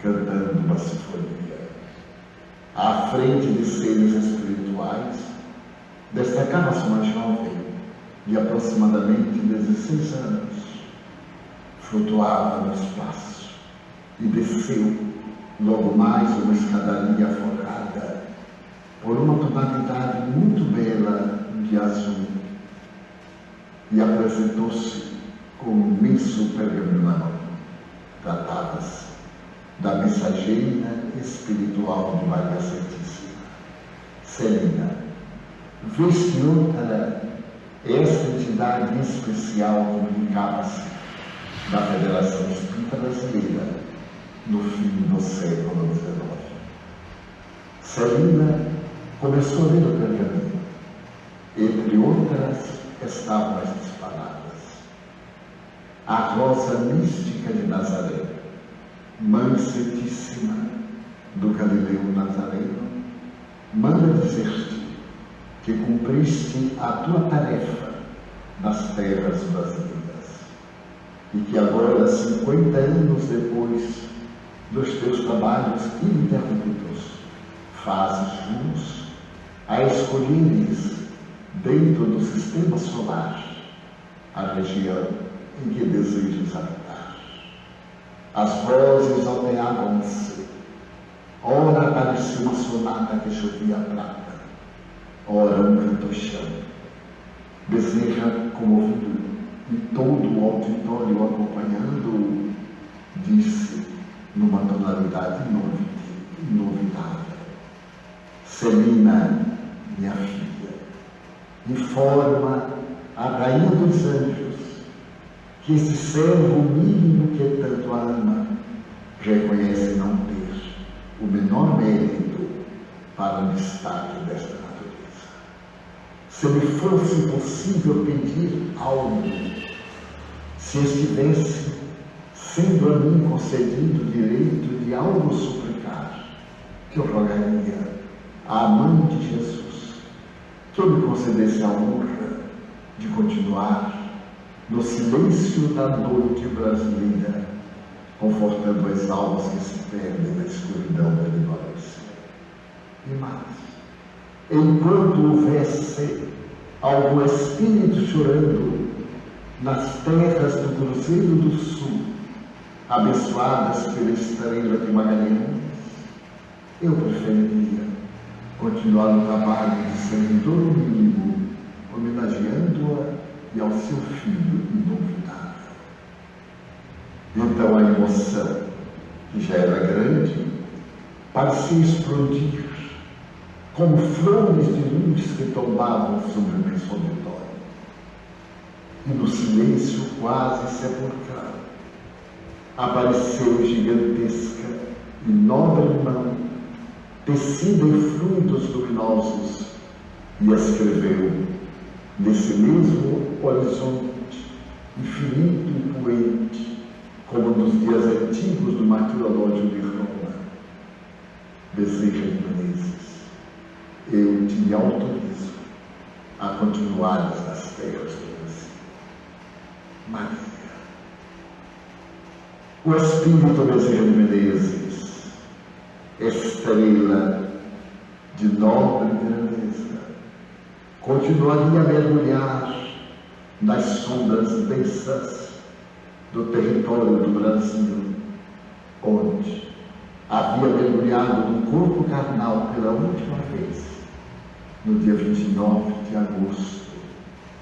cantando uma sinfonia. À frente de seres espirituais, destacava-se uma jovem de aproximadamente 16 anos, flutuava no espaço e desceu logo mais uma escadaria forrada por uma tonalidade muito bela de azul e apresentou-se com um imenso pergaminho na mão. Tratava-se da mensageira espiritual de Maria Santíssima, Celina. Vez que outra, esta entidade especial comunicava-se da Federação Espírita Brasileira no fim do século XIX. Celina começou a ler o pergaminho. Entre outras, estavam estas palavras: a rosa mística de Nazaré, Mãe Santíssima do Galileu Nazareno, manda dizer-te que cumpriste a tua tarefa nas terras brasileiras e que agora, 50 anos depois dos teus trabalhos ininterruptos, fazes jus a escolheres dentro do sistema solar a região em que desejas habitar. As vozes alteavam-se. Ora aparecia uma sonata que chovia prata, ora um canto-chão. Bezerra, comovido, e todo o auditório acompanhando-o, disse numa tonalidade inovitável: Celina, minha filha, informa a Rainha dos Anjos que esse servo mínimo que tanto a ama reconhece não ter o menor mérito para o destaque desta natureza. Se me fosse possível pedir algo, se estivesse sendo a mim concedido o direito de algo suplicar, que eu rogaria à Mãe de Jesus que eu me concedesse a honra de continuar no silêncio da noite brasileira, confortando as almas que se perdem na escuridão da ignorância. E mais, enquanto houvesse algum espírito chorando nas terras do Cruzeiro do Sul, abençoadas pela estrela de Magalhães, eu preferiria continuar no trabalho de servidor mínimo, homenageando-a e ao seu filho inolvidável. Então a emoção, que já era grande, parecia explodir como flores de luz que tombavam sobre o imenso auditório. E no silêncio quase sepulcral apareceu gigantesca e nobre mão, tecida em fluidos luminosos, e escreveu nesse mesmo horizonte infinito e poente, como nos dias antigos do martirológio de Roma: Bezerra de Menezes, eu te autorizo a continuares nas terras do Brasil. Maria. O Espírito Bezerra de Menezes, estrela de nobre grandeza, continuaria a mergulhar nas sombras densas do território do Brasil, onde havia mergulhado no corpo carnal pela última vez, no dia 29 de agosto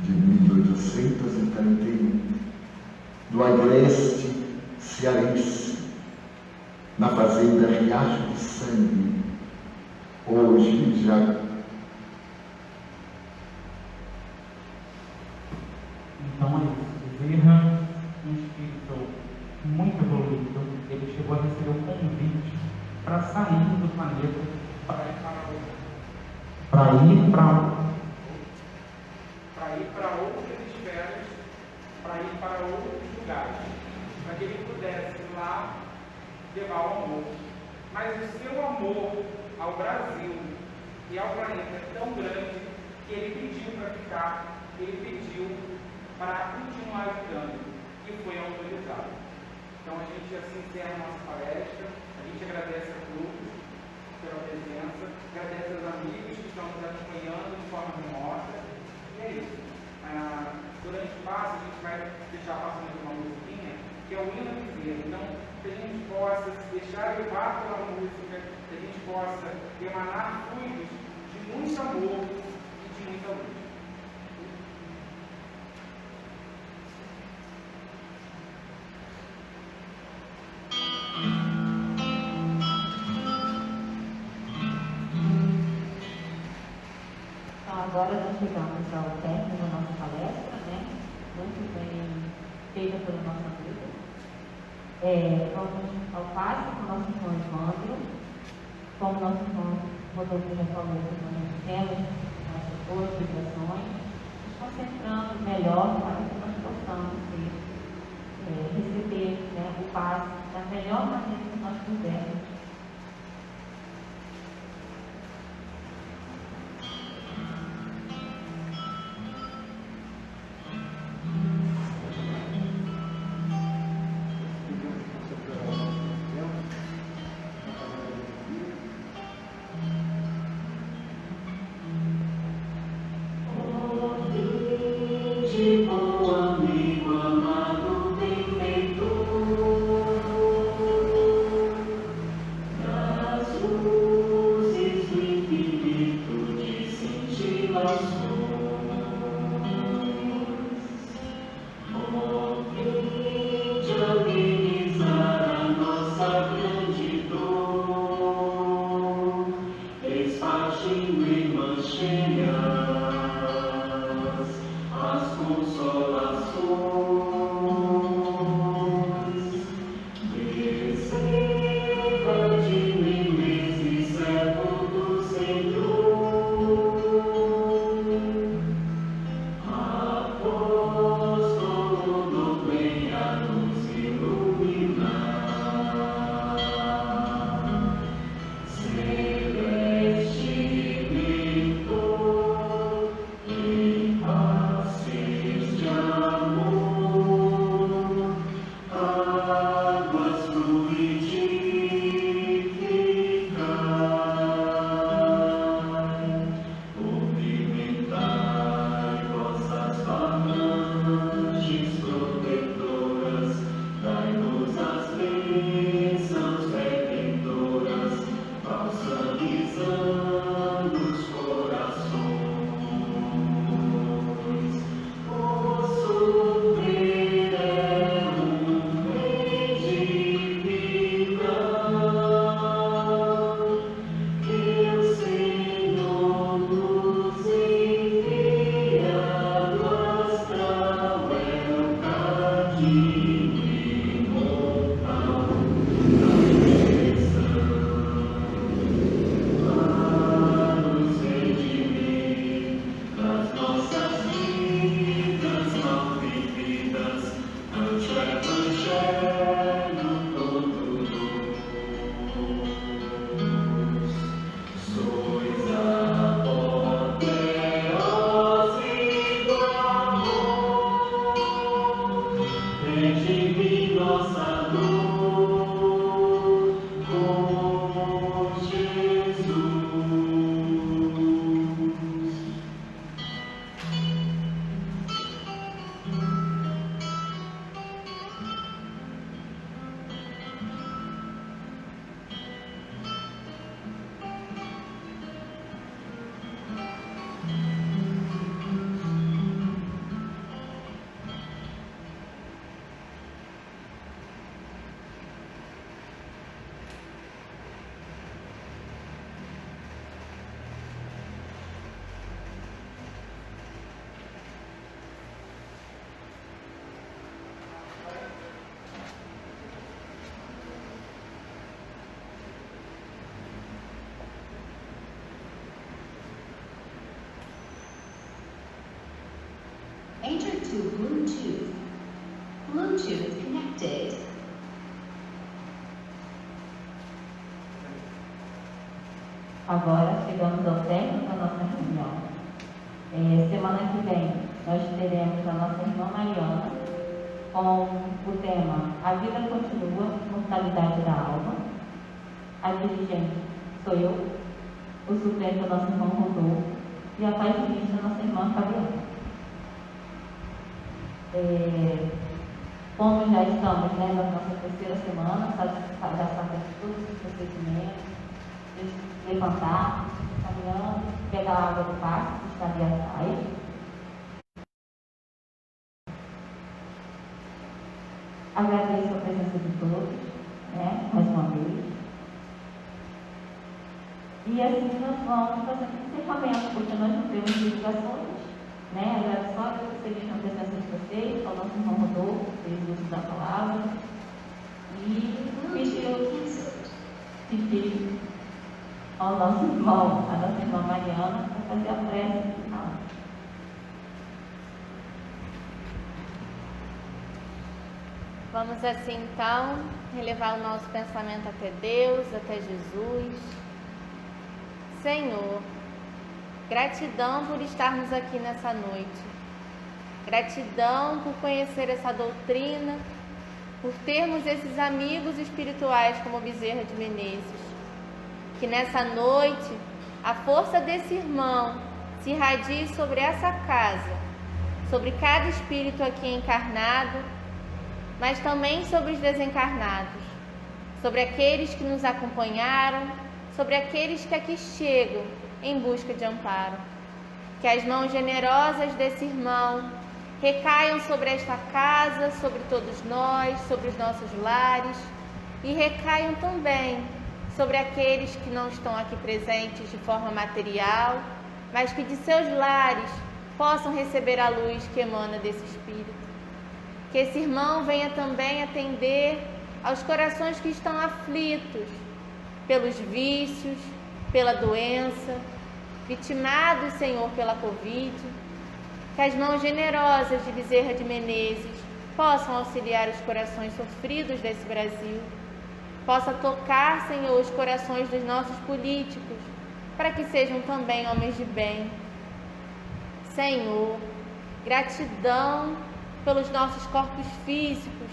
de 1831, do agreste cearense, na fazenda Riacho de Sangue, hoje já para sair do planeta, para ir para outras esferas, para ir para outros lugares, para que ele pudesse lá levar o amor. Mas o seu amor ao Brasil e ao planeta é tão grande que ele pediu para ficar, ele pediu para continuar ajudando, e foi autorizado. Então a gente assim encerra a nossa palestra, a gente agradece a todos pela presença, agradece aos amigos que estão nos acompanhando de forma remota, e é isso. Durante o passo a gente vai deixar passando uma musiquinha, que é o hino do Bezerra. Então, que a gente possa se deixar levar pela música, que a gente possa emanar fluidos de muito amor e de muita luz. Então, agora nós chegamos ao término da nossa palestra, né? Muito bem feita pelo nosso amigo. Vamos ao passe com o nosso irmão Evandro. Como o nosso irmão Rodolfo já falou, nós temos nossas boas vibrações, nos concentrando melhor para que nós possamos receber, né, o passe da melhor maneira que nós pudermos. Bluetooth. Bluetooth connected. Agora chegamos ao término da nossa reunião. Semana que vem nós teremos a nossa irmã Mariana com o tema A Vida Continua, Mortalidade da Alma. A dirigente sou eu, o suplente é o nosso irmão Rodolfo e a paginista a nossa irmã Fabiana. Como já estamos na nossa terceira semana, já sabemos todos os procedimentos, levantar, caminhando, pegar a água do pasto, que está ali atrás. Agradeço a presença de todos, mais uma vez. E assim nós vamos fazer um encerramento, porque nós não temos divulgações, Agradeço só que vocês estejam na presença de vocês, ao nosso irmão Rodolfo, que fez uso da palavra. E pedir ao nosso irmão, a nossa irmã Mariana, para fazer a prece final. Vamos assim então elevar o nosso pensamento até Deus, até Jesus. Senhor, gratidão por estarmos aqui nessa noite. Gratidão por conhecer essa doutrina, por termos esses amigos espirituais como Bezerra de Menezes. Que nessa noite a força desse irmão se irradie sobre essa casa, sobre cada espírito aqui encarnado, mas também sobre os desencarnados, sobre aqueles que nos acompanharam, sobre aqueles que aqui chegam em busca de amparo. Que as mãos generosas desse irmão recaiam sobre esta casa, sobre todos nós, sobre os nossos lares, e recaiam também sobre aqueles que não estão aqui presentes de forma material, mas que de seus lares possam receber a luz que emana desse Espírito. Que esse irmão venha também atender aos corações que estão aflitos pelos vícios, pela doença, vitimados, Senhor, pela Covid. Que as mãos generosas de Bezerra de Menezes possam auxiliar os corações sofridos desse Brasil. Possa tocar, Senhor, os corações dos nossos políticos, para que sejam também homens de bem. Senhor, gratidão pelos nossos corpos físicos,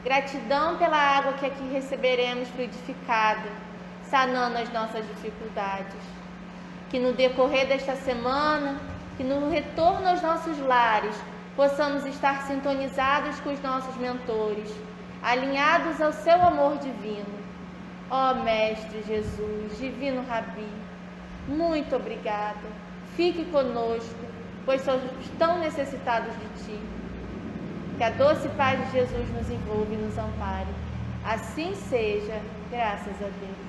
gratidão pela água que aqui receberemos fluidificada, sanando as nossas dificuldades. Que no decorrer desta semana, que no retorno aos nossos lares, possamos estar sintonizados com os nossos mentores, alinhados ao seu amor divino. Ó Mestre Jesus, Divino Rabi, muito obrigada. Fique conosco, pois somos tão necessitados de Ti. Que a doce paz de Jesus nos envolva e nos ampare. Assim seja, graças a Deus.